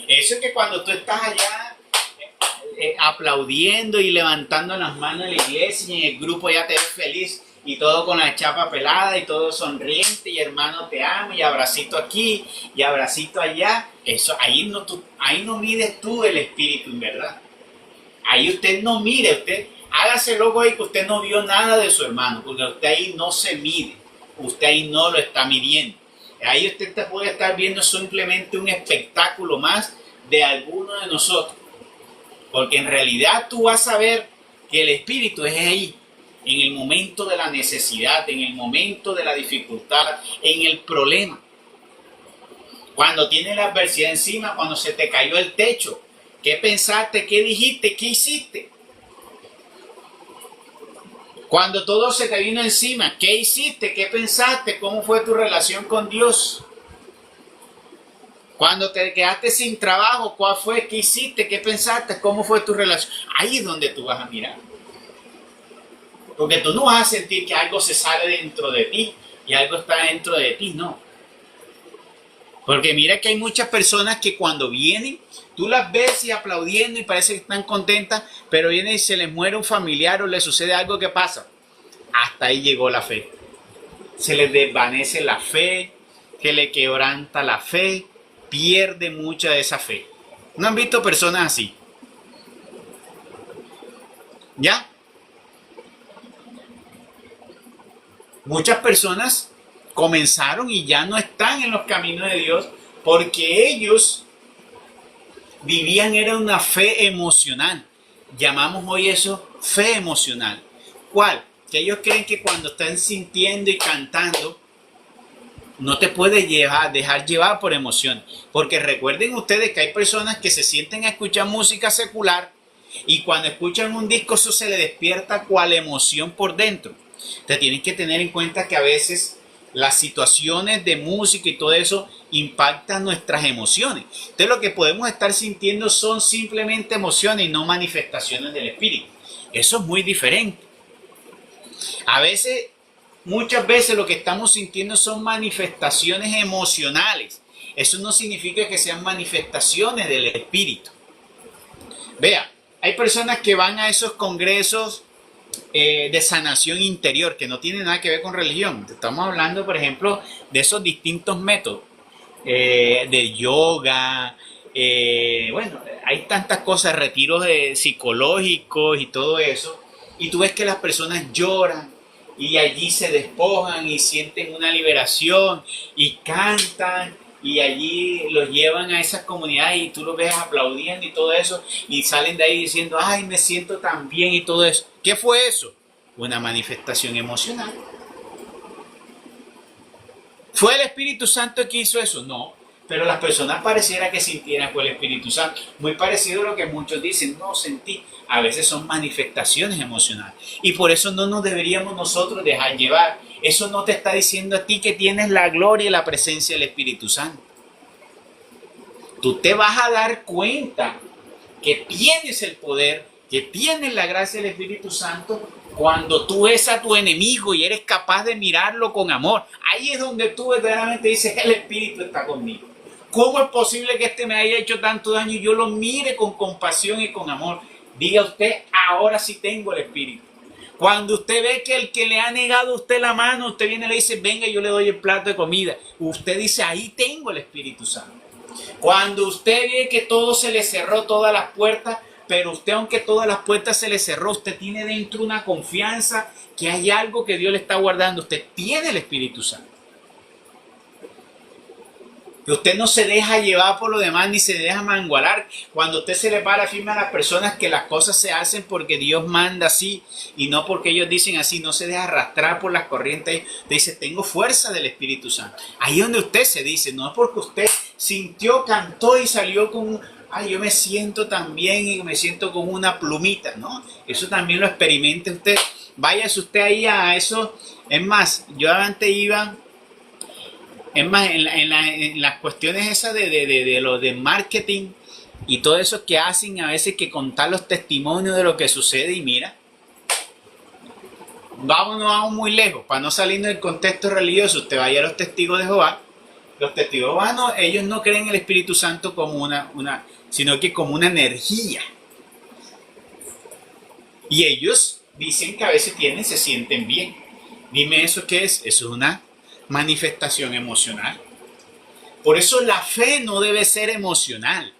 Eso es que cuando tú estás allá aplaudiendo y levantando las manos en la iglesia y en el grupo ya te ves feliz y todo con la chapa pelada y todo sonriente y hermano te amo y abracito aquí y abracito allá, eso ahí no mides tú el espíritu en verdad. Ahí usted no mire, usted hágase loco ahí que usted no vio nada de su hermano, porque usted ahí no se mide, usted ahí no lo está midiendo. Ahí usted te puede estar viendo simplemente un espectáculo más de alguno de nosotros. Porque en realidad tú vas a ver que el Espíritu es ahí, en el momento de la necesidad, en el momento de la dificultad, en el problema. Cuando tienes la adversidad encima, cuando se te cayó el techo, ¿qué pensaste? ¿Qué dijiste? ¿Qué hiciste? Cuando todo se te vino encima, ¿qué hiciste? ¿Qué pensaste? ¿Cómo fue tu relación con Dios? Cuando te quedaste sin trabajo, ¿cuál fue? ¿Qué hiciste? ¿Qué pensaste? ¿Cómo fue tu relación? Ahí es donde tú vas a mirar. Porque tú no vas a sentir que algo se sale dentro de ti y algo está dentro de ti, no. Porque mira que hay muchas personas que cuando vienen, tú las ves y aplaudiendo y parece que están contentas, pero viene y se les muere un familiar o les sucede algo. ¿Qué pasa? Hasta ahí llegó la fe. Se les desvanece la fe, se les quebranta la fe, pierde mucha de esa fe. ¿No han visto personas así? ¿Ya? Muchas personas comenzaron y ya no están en los caminos de Dios porque ellos vivían, era una fe emocional. Llamamos hoy eso fe emocional. ¿Cuál? Que ellos creen que cuando están sintiendo y cantando, no te puedes dejar llevar por emociones. Porque recuerden ustedes que hay personas que se sienten a escuchar música secular y cuando escuchan un disco eso se les despierta cual emoción por dentro. Te tienes que tener en cuenta que a veces las situaciones de música y todo eso impactan nuestras emociones. Entonces lo que podemos estar sintiendo son simplemente emociones y no manifestaciones del Espíritu. Eso es muy diferente. A veces, muchas veces lo que estamos sintiendo son manifestaciones emocionales. Eso no significa que sean manifestaciones del Espíritu. Vea, hay personas que van a esos congresos de sanación interior que no tienen nada que ver con religión. Estamos hablando, por ejemplo, de esos distintos métodos de yoga. Bueno, hay tantas cosas, retiros psicológicos y todo eso. Y tú ves que las personas lloran y allí se despojan y sienten una liberación y cantan. Y allí los llevan a esas comunidades y tú los ves aplaudiendo y todo eso y salen de ahí diciendo, ay, me siento tan bien y todo eso. ¿Qué fue eso? Una manifestación emocional. ¿Fue el Espíritu Santo que hizo eso? No, pero las personas pareciera que sintieran fue el Espíritu Santo. Muy parecido a lo que muchos dicen, no sentí. A veces son manifestaciones emocionales y por eso no nos deberíamos nosotros dejar llevar. Eso no te está diciendo a ti que tienes la gloria y la presencia del Espíritu Santo. Tú te vas a dar cuenta que tienes el poder, que tienes la gracia del Espíritu Santo cuando tú ves a tu enemigo y eres capaz de mirarlo con amor. Ahí es donde tú verdaderamente dices, el Espíritu está conmigo. ¿Cómo es posible que este me haya hecho tanto daño y yo lo mire con compasión y con amor? Diga usted, ahora sí tengo el Espíritu. Cuando usted ve que el que le ha negado a usted la mano, usted viene y le dice, venga, yo le doy el plato de comida. Usted dice, ahí tengo el Espíritu Santo. Cuando usted ve que todo se le cerró, todas las puertas, pero usted, aunque todas las puertas se le cerró, usted tiene dentro una confianza que hay algo que Dios le está guardando. Usted tiene el Espíritu Santo. Que usted no se deja llevar por lo demás ni se deja mangualar. Cuando usted se le para firme a las personas que las cosas se hacen porque Dios manda así y no porque ellos dicen así, no se deja arrastrar por las corrientes. Usted dice, tengo fuerza del Espíritu Santo. Ahí es donde usted se dice, no es porque usted sintió, cantó y salió con, ay, yo me siento tan bien y me siento como una plumita, ¿no? Eso también lo experimente usted. Váyase usted ahí a eso. Es más, yo antes iba... Es más, en las cuestiones esas de lo de marketing y todo eso que hacen a veces que contar los testimonios de lo que sucede y mira, vamos muy lejos, para no salirnos del contexto religioso, usted vaya a los testigos de Jehová. Los testigos de Jehová, no, ellos no creen en el Espíritu Santo como sino que como una energía. Y ellos dicen que a veces se sienten bien. Dime eso qué es, eso es una manifestación emocional. Por eso la fe no debe ser emocional.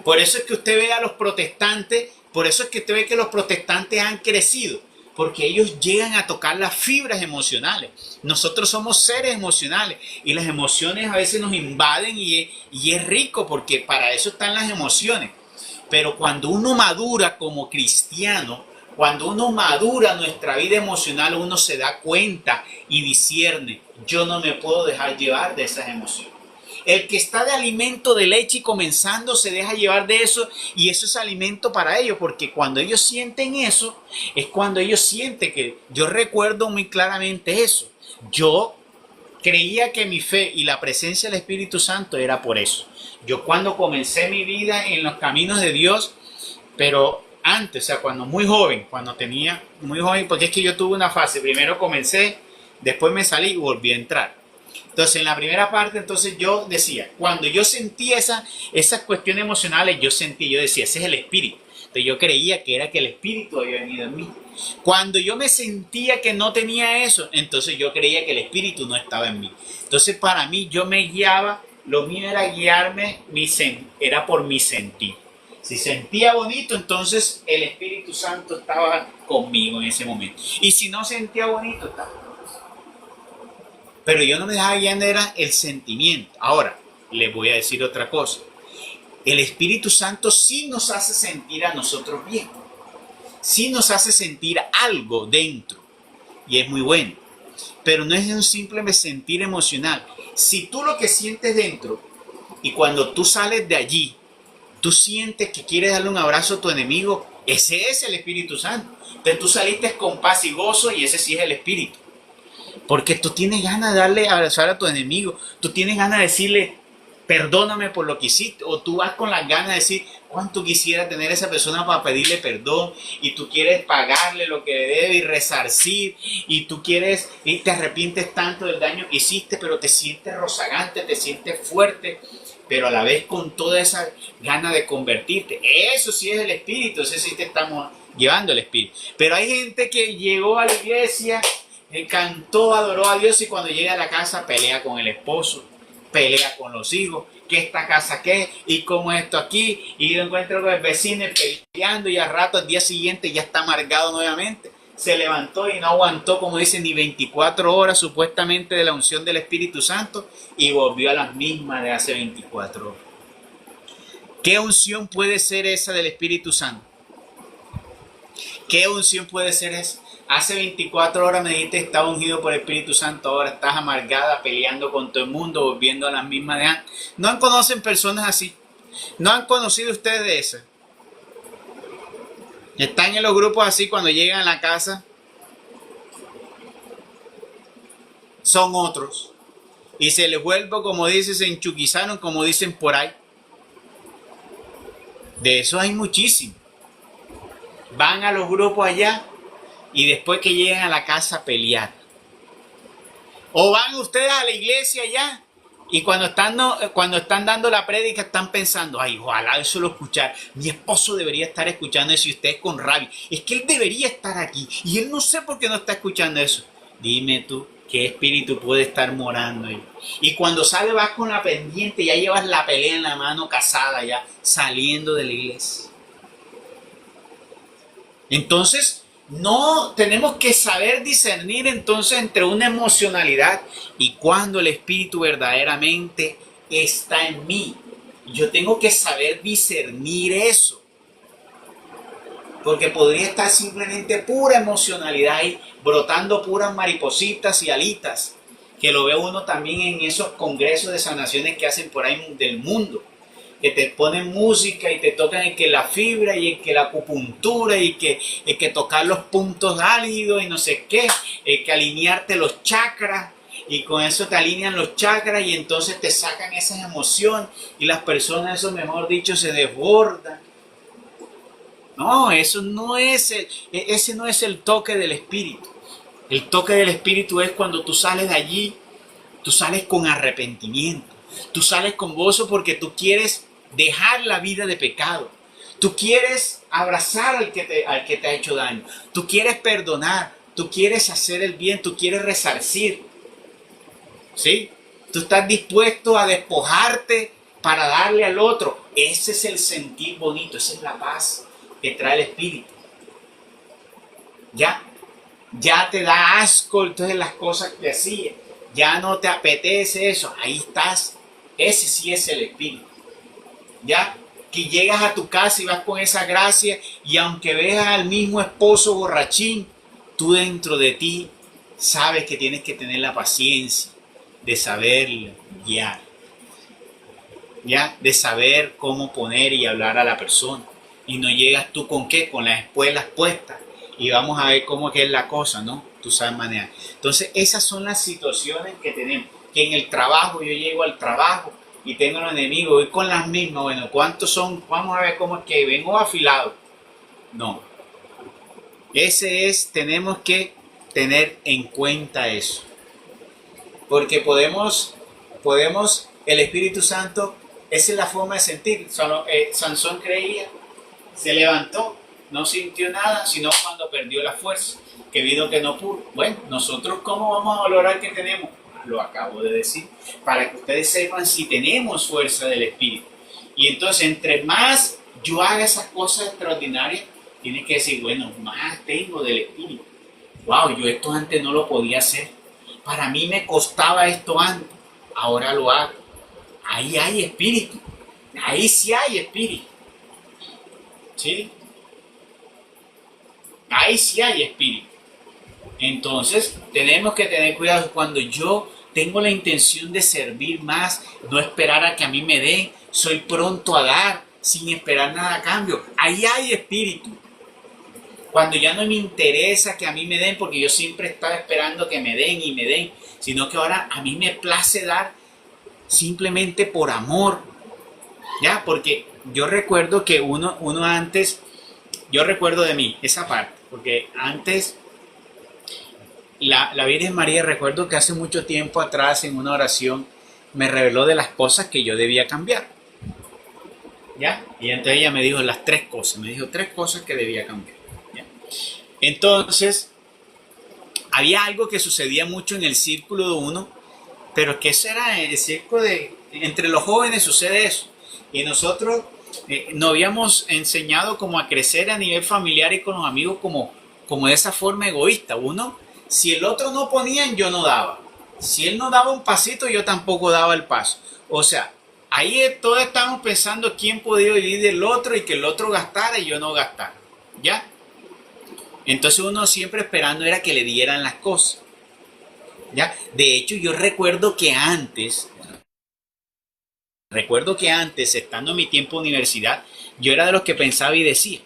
Por eso es que usted ve a los protestantes, por eso es que usted ve que los protestantes han crecido, porque ellos llegan a tocar las fibras emocionales. Nosotros somos seres emocionales y las emociones a veces nos invaden y es rico porque para eso están las emociones. Pero cuando uno madura como cristiano, cuando uno madura nuestra vida emocional, uno se da cuenta y discierne, yo no me puedo dejar llevar de esas emociones. El que está de alimento de leche y comenzando se deja llevar de eso y eso es alimento para ellos, porque cuando ellos sienten eso, es cuando ellos sienten que, yo recuerdo muy claramente eso, yo creía que mi fe y la presencia del Espíritu Santo era por eso. Yo cuando comencé mi vida en los caminos de Dios, pero antes, o sea, cuando muy joven, porque es que yo tuve una fase, primero comencé, después me salí y volví a entrar. Entonces, en la primera parte, entonces yo decía, cuando yo sentía esas cuestiones emocionales, yo decía, ese es el Espíritu. Entonces yo creía que era que el Espíritu había venido en mí. Cuando yo me sentía que no tenía eso, entonces yo creía que el Espíritu no estaba en mí. Entonces para mí, yo me guiaba, lo mío era guiarme, era por mi sentir. Si sentía bonito, entonces el Espíritu Santo estaba conmigo en ese momento. Y si no sentía bonito, estaba. Pero yo no me dejaba guiar, era el sentimiento. Ahora, les voy a decir otra cosa. El Espíritu Santo sí nos hace sentir a nosotros bien. Sí nos hace sentir algo dentro. Y es muy bueno. Pero no es un simple sentir emocional. Si tú lo que sientes dentro y cuando tú sales de allí, tú sientes que quieres darle un abrazo a tu enemigo, ese es el Espíritu Santo. Entonces tú saliste con paz y gozo y ese sí es el Espíritu. Porque tú tienes ganas de darle abrazar a tu enemigo. Tú tienes ganas de decirle, perdóname por lo que hiciste. O tú vas con las ganas de decir, cuánto quisiera tener a esa persona para pedirle perdón. Y tú quieres pagarle lo que le debe y resarcir. Y tú quieres, y te arrepientes tanto del daño que hiciste, pero te sientes rozagante, te sientes fuerte. Pero a la vez con toda esa gana de convertirte. Eso sí es el Espíritu. Eso sí te estamos llevando el Espíritu. Pero hay gente que llegó a la iglesia, cantó, adoró a Dios y cuando llega a la casa pelea con el esposo, pelea con los hijos, que esta casa qué, y cómo es esto aquí, y lo encuentro con el vecino peleando y al rato, al día siguiente ya está amargado nuevamente. Se levantó y no aguantó, como dicen, ni 24 horas supuestamente de la unción del Espíritu Santo y volvió a las mismas de hace 24 horas. ¿Qué unción puede ser esa del Espíritu Santo? ¿Qué unción puede ser esa? Hace 24 horas me dijiste que estaba ungido por el Espíritu Santo, ahora estás amargada, peleando con todo el mundo, volviendo a las mismas de antes. ¿No conocen personas así? ¿No han conocido ustedes de esas? Están en los grupos así cuando llegan a la casa. Son otros. Y se les vuelve, como dices, se enchuquizaron, como dicen por ahí. De eso hay muchísimo. Van a los grupos allá y después que llegan a la casa a pelear. O van ustedes a la iglesia allá y cuando están dando la prédica están pensando, ay, ojalá eso lo escuchar. Mi esposo debería estar escuchando eso y ustedes con rabia. Es que él debería estar aquí y él no sé por qué no está escuchando eso. Dime tú, ¿qué espíritu puede estar morando ahí? Y cuando sale vas con la pendiente, ya llevas la pelea en la mano casada ya, saliendo de la iglesia. Entonces, no tenemos que saber discernir entonces entre una emocionalidad y cuando el Espíritu verdaderamente está en mí. Yo tengo que saber discernir eso. Porque podría estar simplemente pura emocionalidad ahí, brotando puras maripositas y alitas, que lo ve uno también en esos congresos de sanaciones que hacen por ahí del mundo, que te ponen música y te tocan el que la fibra y el que la acupuntura y el que tocar los puntos álgidos y no sé qué, el que alinearte los chakras y con eso te alinean los chakras y entonces te sacan esas emociones y las personas, eso mejor dicho, se desbordan. No, ese no es el toque del Espíritu. El toque del Espíritu es cuando tú sales de allí, tú sales con arrepentimiento, tú sales con gozo porque tú quieres dejar la vida de pecado, tú quieres abrazar al que te ha hecho daño, tú quieres perdonar, tú quieres hacer el bien, tú quieres resarcir, ¿sí? Tú estás dispuesto a despojarte para darle al otro. Ese es el sentir bonito, esa es la paz que trae el Espíritu. ¿Ya? ya te da asco entonces las cosas que hacías, ya no te apetece eso, ahí estás, ese sí es el espíritu, ya, que llegas a tu casa y vas con esa gracia y aunque veas al mismo esposo borrachín, tú dentro de ti sabes que tienes que tener la paciencia de saberlo guiar, ya, de saber cómo poner y hablar a la persona. Y no llegas tú con qué, con las espuelas puestas. Y vamos a ver cómo que es la cosa, ¿no? Tú sabes manejar. Entonces, esas son las situaciones que tenemos. Que en el trabajo, yo llego al trabajo y tengo un enemigo, voy con las mismas. Bueno, ¿cuántos son? Vamos a ver cómo es que vengo afilado. No. Tenemos que tener en cuenta eso. Porque podemos, el Espíritu Santo, esa es la forma de sentir. Sansón creía, se levantó, no sintió nada, sino cuando perdió la fuerza, que vino que no pudo. Bueno, nosotros ¿cómo vamos a valorar que tenemos? Lo acabo de decir, para que ustedes sepan si tenemos fuerza del Espíritu. Y entonces, entre más yo haga esas cosas extraordinarias, tienes que decir, bueno, más tengo del Espíritu. Wow, yo esto antes no lo podía hacer. Para mí me costaba esto antes, ahora lo hago. Ahí hay espíritu, ahí sí hay espíritu. ¿Sí? Ahí sí hay espíritu. Entonces, tenemos que tener cuidado cuando yo tengo la intención de servir más, no esperar a que a mí me den, soy pronto a dar, sin esperar nada a cambio. Ahí hay espíritu. Cuando ya no me interesa que a mí me den, porque yo siempre estaba esperando que me den y me den, sino que ahora a mí me place dar simplemente por amor, ¿ya? Porque yo recuerdo que uno antes, yo recuerdo de mí, esa parte, porque antes la Virgen María, recuerdo que hace mucho tiempo atrás en una oración me reveló de las cosas que yo debía cambiar, ¿ya? Y entonces ella me dijo las tres cosas, me dijo tres cosas que debía cambiar, ¿ya? Entonces, había algo que sucedía mucho en el círculo de uno, pero que ese era el círculo de, entre los jóvenes sucede eso, y nosotros nos habíamos enseñado como a crecer a nivel familiar y con los amigos como de esa forma egoísta. Uno, si el otro no ponían, yo no daba. Si él no daba un pasito, yo tampoco daba el paso. O sea, ahí todos estábamos pensando quién podía vivir del otro y que el otro gastara y yo no gastara. ¿Ya? Entonces uno siempre esperando era que le dieran las cosas. ¿Ya? De hecho, yo recuerdo que antes, estando en mi tiempo de universidad, yo era de los que pensaba y decía,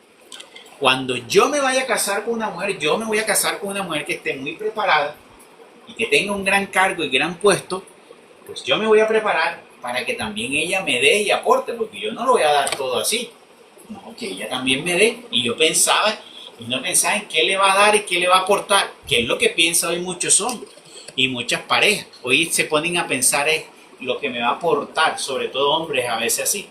cuando yo me vaya a casar con una mujer, yo me voy a casar con una mujer que esté muy preparada y que tenga un gran cargo y gran puesto, pues yo me voy a preparar para que también ella me dé y aporte, porque yo no lo voy a dar todo así. No, que ella también me dé. Y yo pensaba, y no pensaba en qué le va a dar y qué le va a aportar, que es lo que piensan hoy muchos hombres y muchas parejas. Hoy se ponen a pensar en lo que me va a aportar, sobre todo hombres a veces así.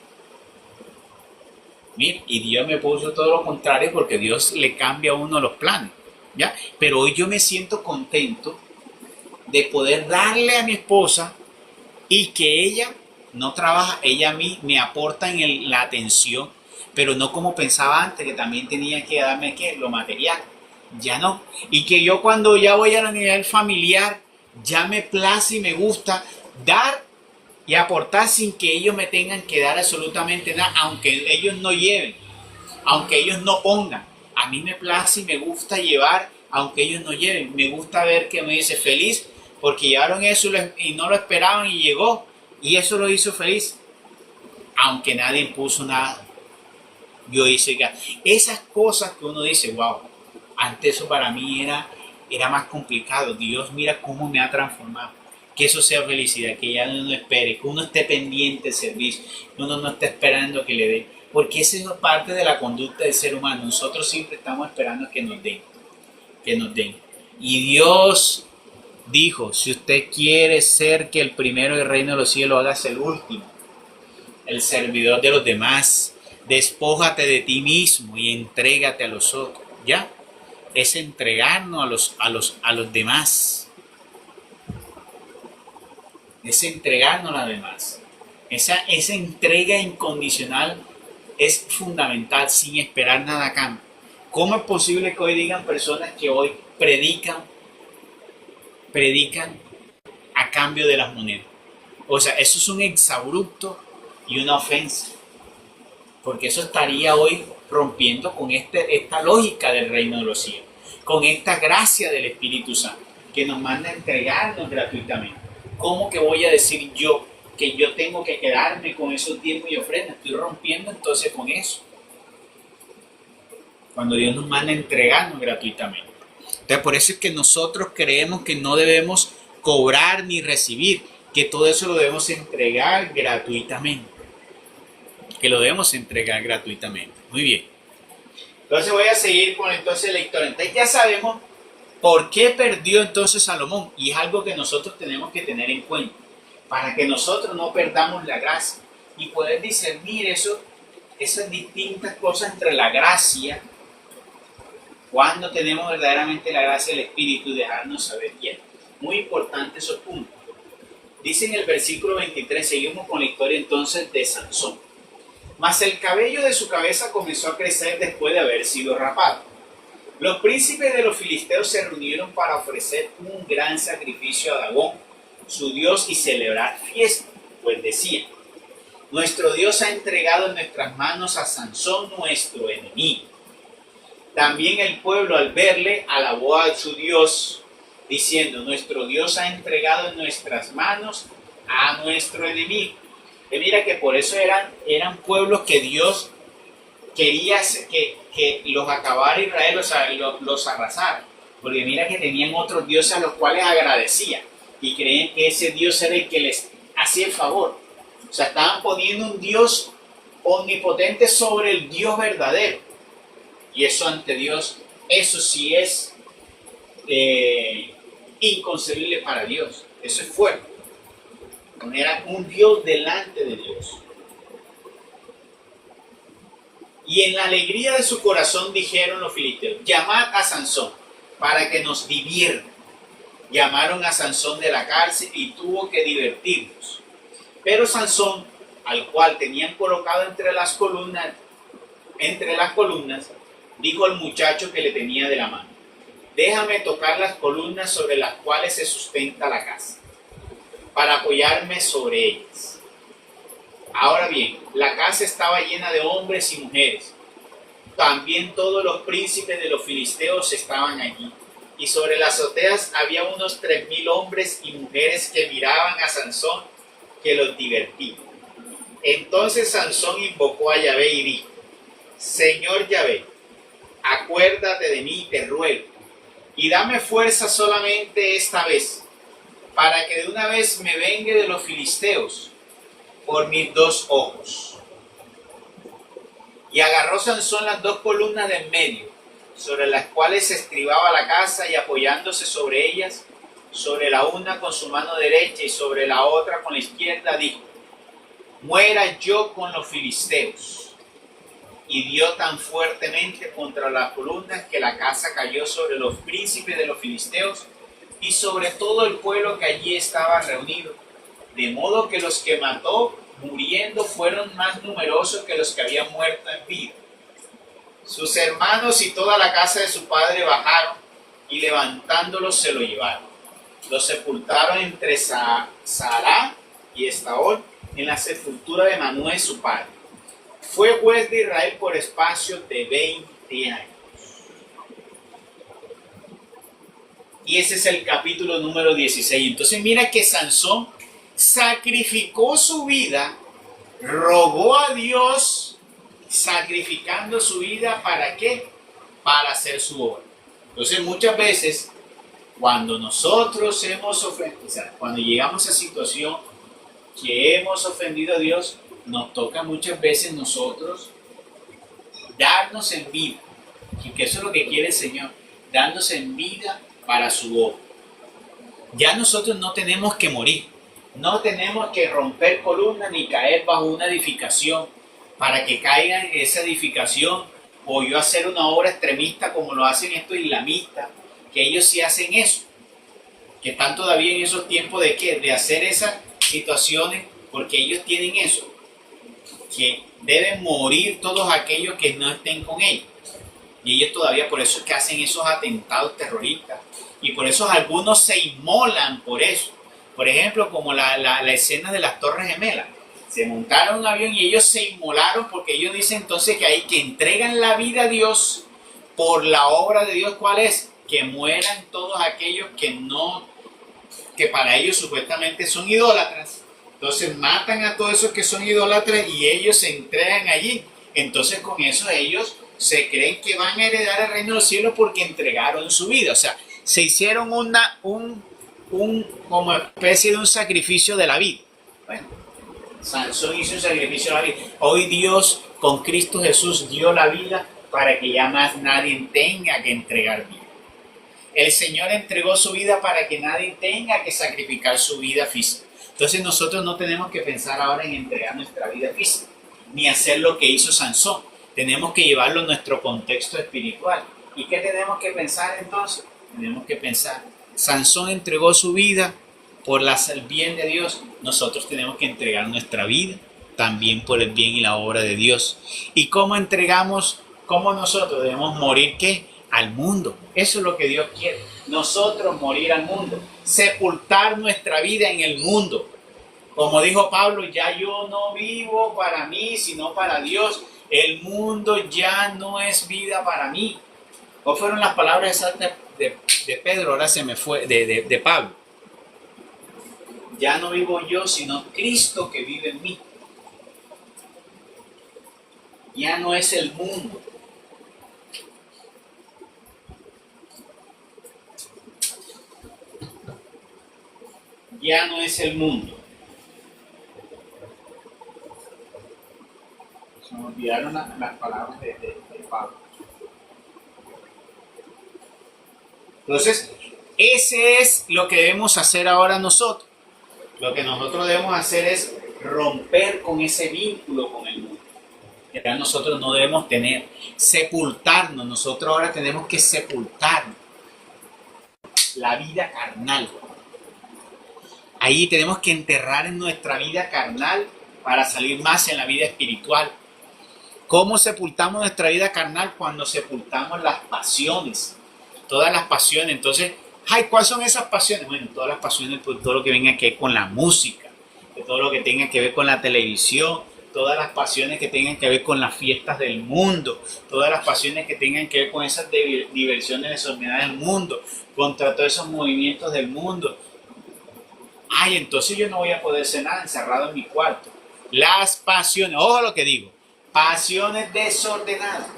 Mira, y Dios me puso todo lo contrario porque Dios le cambia a uno los planes, ¿ya? Pero hoy yo me siento contento de poder darle a mi esposa y que ella no trabaja, ella a mí me aporta en la atención, pero no como pensaba antes, que también tenía que darme ¿qué? Lo material. Ya no. Y que yo cuando ya voy a la nivel familiar, ya me place y me gusta dar y aportar sin que ellos me tengan que dar absolutamente nada, aunque ellos no lleven, aunque ellos no pongan. A mí me place y me gusta llevar, aunque ellos no lleven. Me gusta ver que me dice feliz porque llevaron eso y no lo esperaban y llegó. Y eso lo hizo feliz, aunque nadie puso nada. Yo hice esas cosas que uno dice, wow, antes eso para mí era más complicado. Dios, mira cómo me ha transformado. Que eso sea felicidad, que ya uno no espere, que uno esté pendiente del servicio, que uno no esté esperando que le den, porque esa es parte de la conducta del ser humano. Nosotros siempre estamos esperando que nos den, que nos den. Y Dios dijo, si usted quiere ser que el primero del reino de los cielos, hágase el último, el servidor de los demás. Despójate de ti mismo y entrégate a los otros. ¿Ya? Es entregarnos a los demás. Es entregarnos a los demás. Esa entrega incondicional es fundamental, sin esperar nada a cambio. ¿Cómo es posible que hoy digan personas que hoy predican a cambio de las monedas? O sea, eso es un exabrupto y una ofensa, porque eso estaría hoy rompiendo con esta lógica del reino de los cielos, con esta gracia del Espíritu Santo, que nos manda a entregarnos gratuitamente. ¿Cómo que voy a decir yo que yo tengo que quedarme con esos diezmos y ofrendas? Estoy rompiendo entonces con eso, cuando Dios nos manda a entregarnos gratuitamente. Entonces, por eso es que nosotros creemos que no debemos cobrar ni recibir, que todo eso lo debemos entregar gratuitamente. Que lo debemos entregar gratuitamente. Muy bien. Entonces voy a seguir con entonces la historia. Entonces ya sabemos por qué perdió entonces Salomón. Y es algo que nosotros tenemos que tener en cuenta. Para que nosotros no perdamos la gracia. Y poder discernir esas distintas cosas entre la gracia, cuando tenemos verdaderamente la gracia del Espíritu, y dejarnos saber bien. Muy importante esos puntos. Dice en el versículo 23, seguimos con la historia entonces de Sansón. Mas el cabello de su cabeza comenzó a crecer después de haber sido rapado. Los príncipes de los filisteos se reunieron para ofrecer un gran sacrificio a Dagón, su dios, y celebrar fiesta, pues decían: nuestro Dios ha entregado en nuestras manos a Sansón, nuestro enemigo. También el pueblo, al verle, alabó a su Dios, diciendo: nuestro Dios ha entregado en nuestras manos a nuestro enemigo. Y mira que por eso eran pueblos que Dios quería que los acabara Israel, o sea, los arrasara. Porque mira que tenían otros dioses a los cuales agradecían y creían que ese Dios era el que les hacía el favor. O sea, estaban poniendo un Dios omnipotente sobre el Dios verdadero. Y eso ante Dios, eso sí es inconcebible para Dios. Eso es fuerte. Era un Dios delante de Dios. Y en la alegría de su corazón dijeron los filisteos: llamad a Sansón para que nos divierta. Llamaron a Sansón de la cárcel y tuvo que divertirnos. Pero Sansón, al cual tenían colocado entre las columnas, dijo al muchacho que le tenía de la mano: déjame tocar las columnas sobre las cuales se sustenta la casa, para apoyarme sobre ellas. Ahora bien, la casa estaba llena de hombres y mujeres. También todos los príncipes de los filisteos estaban allí. Y sobre las azoteas había unos 3,000 hombres y mujeres que miraban a Sansón, que los divertía. Entonces Sansón invocó a Yahvé y dijo: Señor Yahvé, acuérdate de mí, te ruego, y dame fuerza solamente esta vez, para que de una vez me vengue de los filisteos por mis 2 ojos. Y agarró Sansón las 2 columnas de en medio, sobre las cuales se estribaba la casa, y apoyándose sobre ellas, sobre la una con su mano derecha y sobre la otra con la izquierda, dijo: muera yo con los filisteos. Y dio tan fuertemente contra las columnas que la casa cayó sobre los príncipes de los filisteos y sobre todo el pueblo que allí estaba reunido, de modo que los que mató muriendo fueron más numerosos que los que habían muerto en vida. Sus hermanos y toda la casa de su padre bajaron y levantándolos se lo llevaron. Lo sepultaron entre Sará y Estaol en la sepultura de Manuel su padre. Fue juez de Israel por espacio de 20 años. Y ese es el capítulo número 16. Entonces mira que Sansón sacrificó su vida, rogó a Dios, sacrificando su vida, ¿para qué? Para hacer su obra. Entonces muchas veces, cuando nosotros hemos ofendido, o sea, cuando llegamos a situación que hemos ofendido a Dios, nos toca muchas veces nosotros darnos en vida, y que eso es lo que quiere el Señor, darnos en vida para su obra. Ya nosotros no tenemos que morir, no tenemos que romper columnas ni caer bajo una edificación para que caiga en esa edificación, o yo hacer una obra extremista como lo hacen estos islamistas, que ellos sí hacen eso, que están todavía en esos tiempos de ¿qué? De hacer esas situaciones, porque ellos tienen eso, que deben morir todos aquellos que no estén con ellos. Y ellos todavía por eso es que hacen esos atentados terroristas. Y por eso algunos se inmolan por eso. Por ejemplo, como la escena de las Torres Gemelas. Se montaron en un avión y ellos se inmolaron porque ellos dicen entonces que hay que entregan la vida a Dios por la obra de Dios. ¿Cuál es? Que mueran todos aquellos que para ellos supuestamente son idólatras. Entonces matan a todos esos que son idólatras y ellos se entregan allí. Entonces con eso ellos se creen que van a heredar el reino del cielo porque entregaron su vida. O sea, se hicieron como especie de un sacrificio de la vida. Bueno, Sansón hizo un sacrificio de la vida. Hoy Dios con Cristo Jesús dio la vida para que ya más nadie tenga que entregar vida. El Señor entregó su vida para que nadie tenga que sacrificar su vida física. Entonces nosotros no tenemos que pensar ahora en entregar nuestra vida física, ni hacer lo que hizo Sansón. Tenemos que llevarlo a nuestro contexto espiritual. ¿Y qué tenemos que pensar entonces? Tenemos que pensar, Sansón entregó su vida por el bien de Dios. Nosotros tenemos que entregar nuestra vida también por el bien y la obra de Dios. ¿Y cómo entregamos? ¿Cómo nosotros debemos morir? ¿Qué? Al mundo. Eso es lo que Dios quiere. Nosotros morir al mundo. Sepultar nuestra vida en el mundo. Como dijo Pablo, ya yo no vivo para mí, sino para Dios. El mundo ya no es vida para mí. ¿Cuáles fueron las palabras exactas de Pedro? Ahora se me fue, de Pablo. Ya no vivo yo, sino Cristo que vive en mí. Ya no es el mundo. Ya no es el mundo. Se me olvidaron las palabras de Pablo. Entonces, ese es lo que debemos hacer ahora nosotros. Lo que nosotros debemos hacer es romper con ese vínculo con el mundo. Ya nosotros no debemos sepultarnos. Nosotros ahora tenemos que sepultar la vida carnal. Ahí tenemos que enterrar en nuestra vida carnal para salir más en la vida espiritual. ¿Cómo sepultamos nuestra vida carnal? Cuando sepultamos las pasiones. Todas las pasiones. Entonces, ¿cuáles son esas pasiones? Bueno, todas las pasiones, pues, todo lo que venga que ver con la música, todo lo que tenga que ver con la televisión, todas las pasiones que tengan que ver con las fiestas del mundo, todas las pasiones que tengan que ver con esas diversiones desordenadas del mundo, contra todos esos movimientos del mundo. Entonces yo no voy a poder hacer nada encerrado en mi cuarto. Las pasiones, ojo lo que digo, pasiones desordenadas.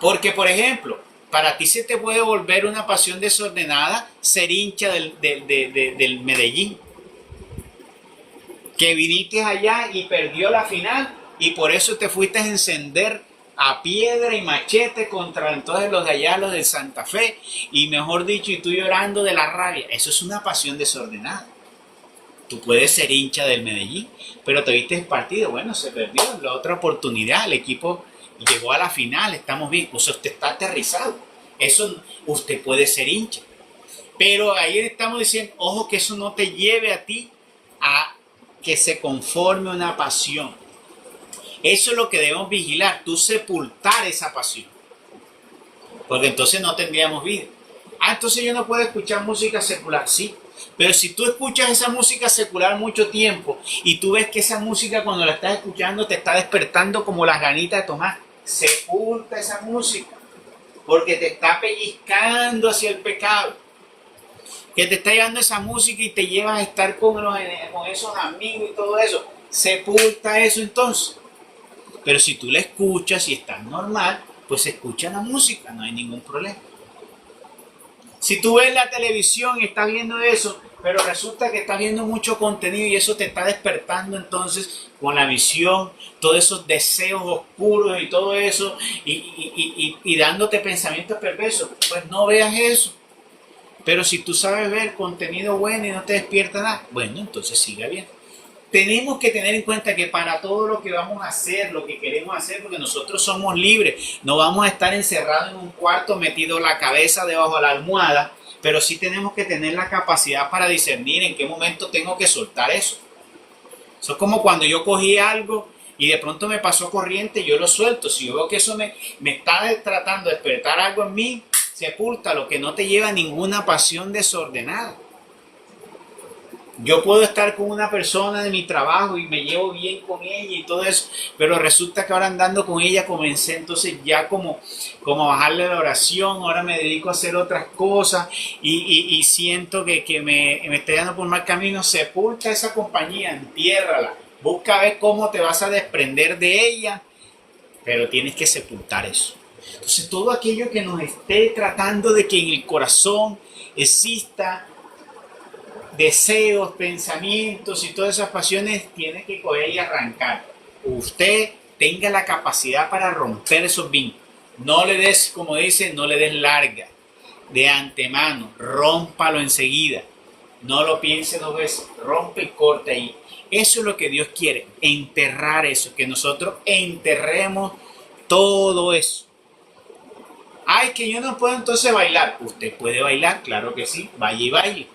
Porque, por ejemplo, para ti se te puede volver una pasión desordenada ser hincha del Medellín. Que viniste allá y perdió la final y por eso te fuiste a encender a piedra y machete contra entonces los de allá, los de Santa Fe, y mejor dicho, y tú llorando de la rabia. Eso es una pasión desordenada. Tú puedes ser hincha del Medellín, pero te viste el partido, bueno, se perdió la otra oportunidad, el equipo llegó a la final, estamos bien, o sea, usted está aterrizado, eso usted puede ser hincha, pero ahí estamos diciendo, ojo que eso no te lleve a ti a que se conforme una pasión. Eso es lo que debemos vigilar, tú sepultar esa pasión, porque entonces no tendríamos vida. Entonces yo no puedo escuchar música secular, sí. Pero si tú escuchas esa música secular mucho tiempo y tú ves que esa música cuando la estás escuchando te está despertando como las ganitas de tomar, sepulta esa música porque te está pellizcando hacia el pecado. Que te está llevando esa música y te lleva a estar con esos amigos y todo eso. Sepulta eso entonces. Pero si tú la escuchas y estás normal, pues escucha la música, no hay ningún problema. Si tú ves la televisión y estás viendo eso, pero resulta que estás viendo mucho contenido y eso te está despertando entonces con la visión, todos esos deseos oscuros y todo eso, y dándote pensamientos perversos, pues no veas eso. Pero si tú sabes ver contenido bueno y no te despierta nada, bueno, entonces siga bien. Tenemos que tener en cuenta que para todo lo que vamos a hacer, lo que queremos hacer, porque nosotros somos libres, no vamos a estar encerrados en un cuarto metido la cabeza debajo de la almohada, pero sí tenemos que tener la capacidad para discernir en qué momento tengo que soltar eso. Eso es como cuando yo cogí algo y de pronto me pasó corriente, yo lo suelto. Si yo veo que eso me está tratando de despertar algo en mí, sepulta lo que no te lleva a ninguna pasión desordenada. Yo puedo estar con una persona de mi trabajo y me llevo bien con ella y todo eso, pero resulta que ahora andando con ella comencé entonces ya como a bajarle la oración, ahora me dedico a hacer otras cosas y siento que me está llevando por mal camino. Sepulta esa compañía, entiérrala, busca ver cómo te vas a desprender de ella, pero tienes que sepultar eso. Entonces todo aquello que nos esté tratando de que en el corazón exista deseos, pensamientos y todas esas pasiones, tiene que coger y arrancar. Usted tenga la capacidad para romper esos vínculos. No le des, como dice, no le des larga. De antemano, rómpalo enseguida. No lo piense dos veces, rompe y corta ahí. Eso es lo que Dios quiere, enterrar eso, que nosotros enterremos todo eso. Ay, que yo no puedo entonces bailar. Usted puede bailar, claro que sí, vaya y baile.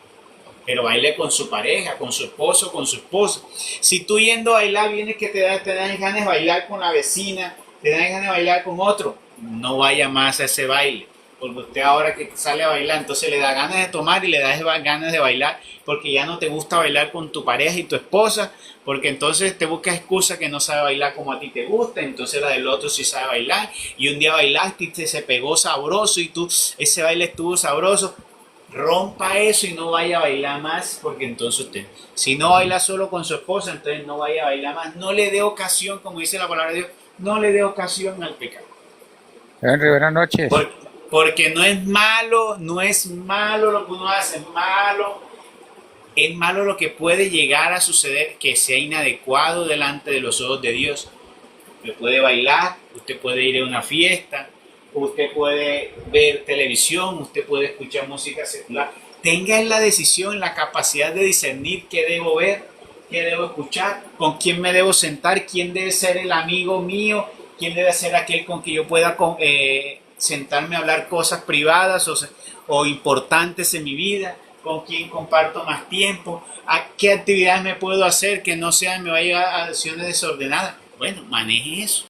Pero baile con su pareja, con su esposo, con su esposa. Si tú yendo a bailar vienes que te dan ganas de bailar con la vecina, te dan ganas de bailar con otro, no vaya más a ese baile. Porque usted ahora que sale a bailar, entonces le da ganas de tomar y le da ganas de bailar porque ya no te gusta bailar con tu pareja y tu esposa, porque entonces te buscas excusa que no sabe bailar como a ti te gusta, entonces la del otro sí sabe bailar y un día bailaste y se pegó sabroso y tú, ese baile estuvo sabroso. Rompa eso y no vaya a bailar más, porque entonces usted, si no baila solo con su esposa, entonces no vaya a bailar más. No le dé ocasión, como dice la palabra de Dios, no le dé ocasión al pecado. Henry, buenas noches. Porque no es malo lo que uno hace, es malo lo que puede llegar a suceder, que sea inadecuado delante de los ojos de Dios. Usted puede bailar, usted puede ir a una fiesta, usted puede ver televisión, usted puede escuchar música secular. Tenga la decisión, la capacidad de discernir qué debo ver, qué debo escuchar, con quién me debo sentar, quién debe ser el amigo mío, quién debe ser aquel con que yo pueda sentarme a hablar cosas privadas o importantes en mi vida, con quién comparto más tiempo, a qué actividades me puedo hacer que no sean, me vaya a llevar a acciones desordenadas. Bueno, maneje eso.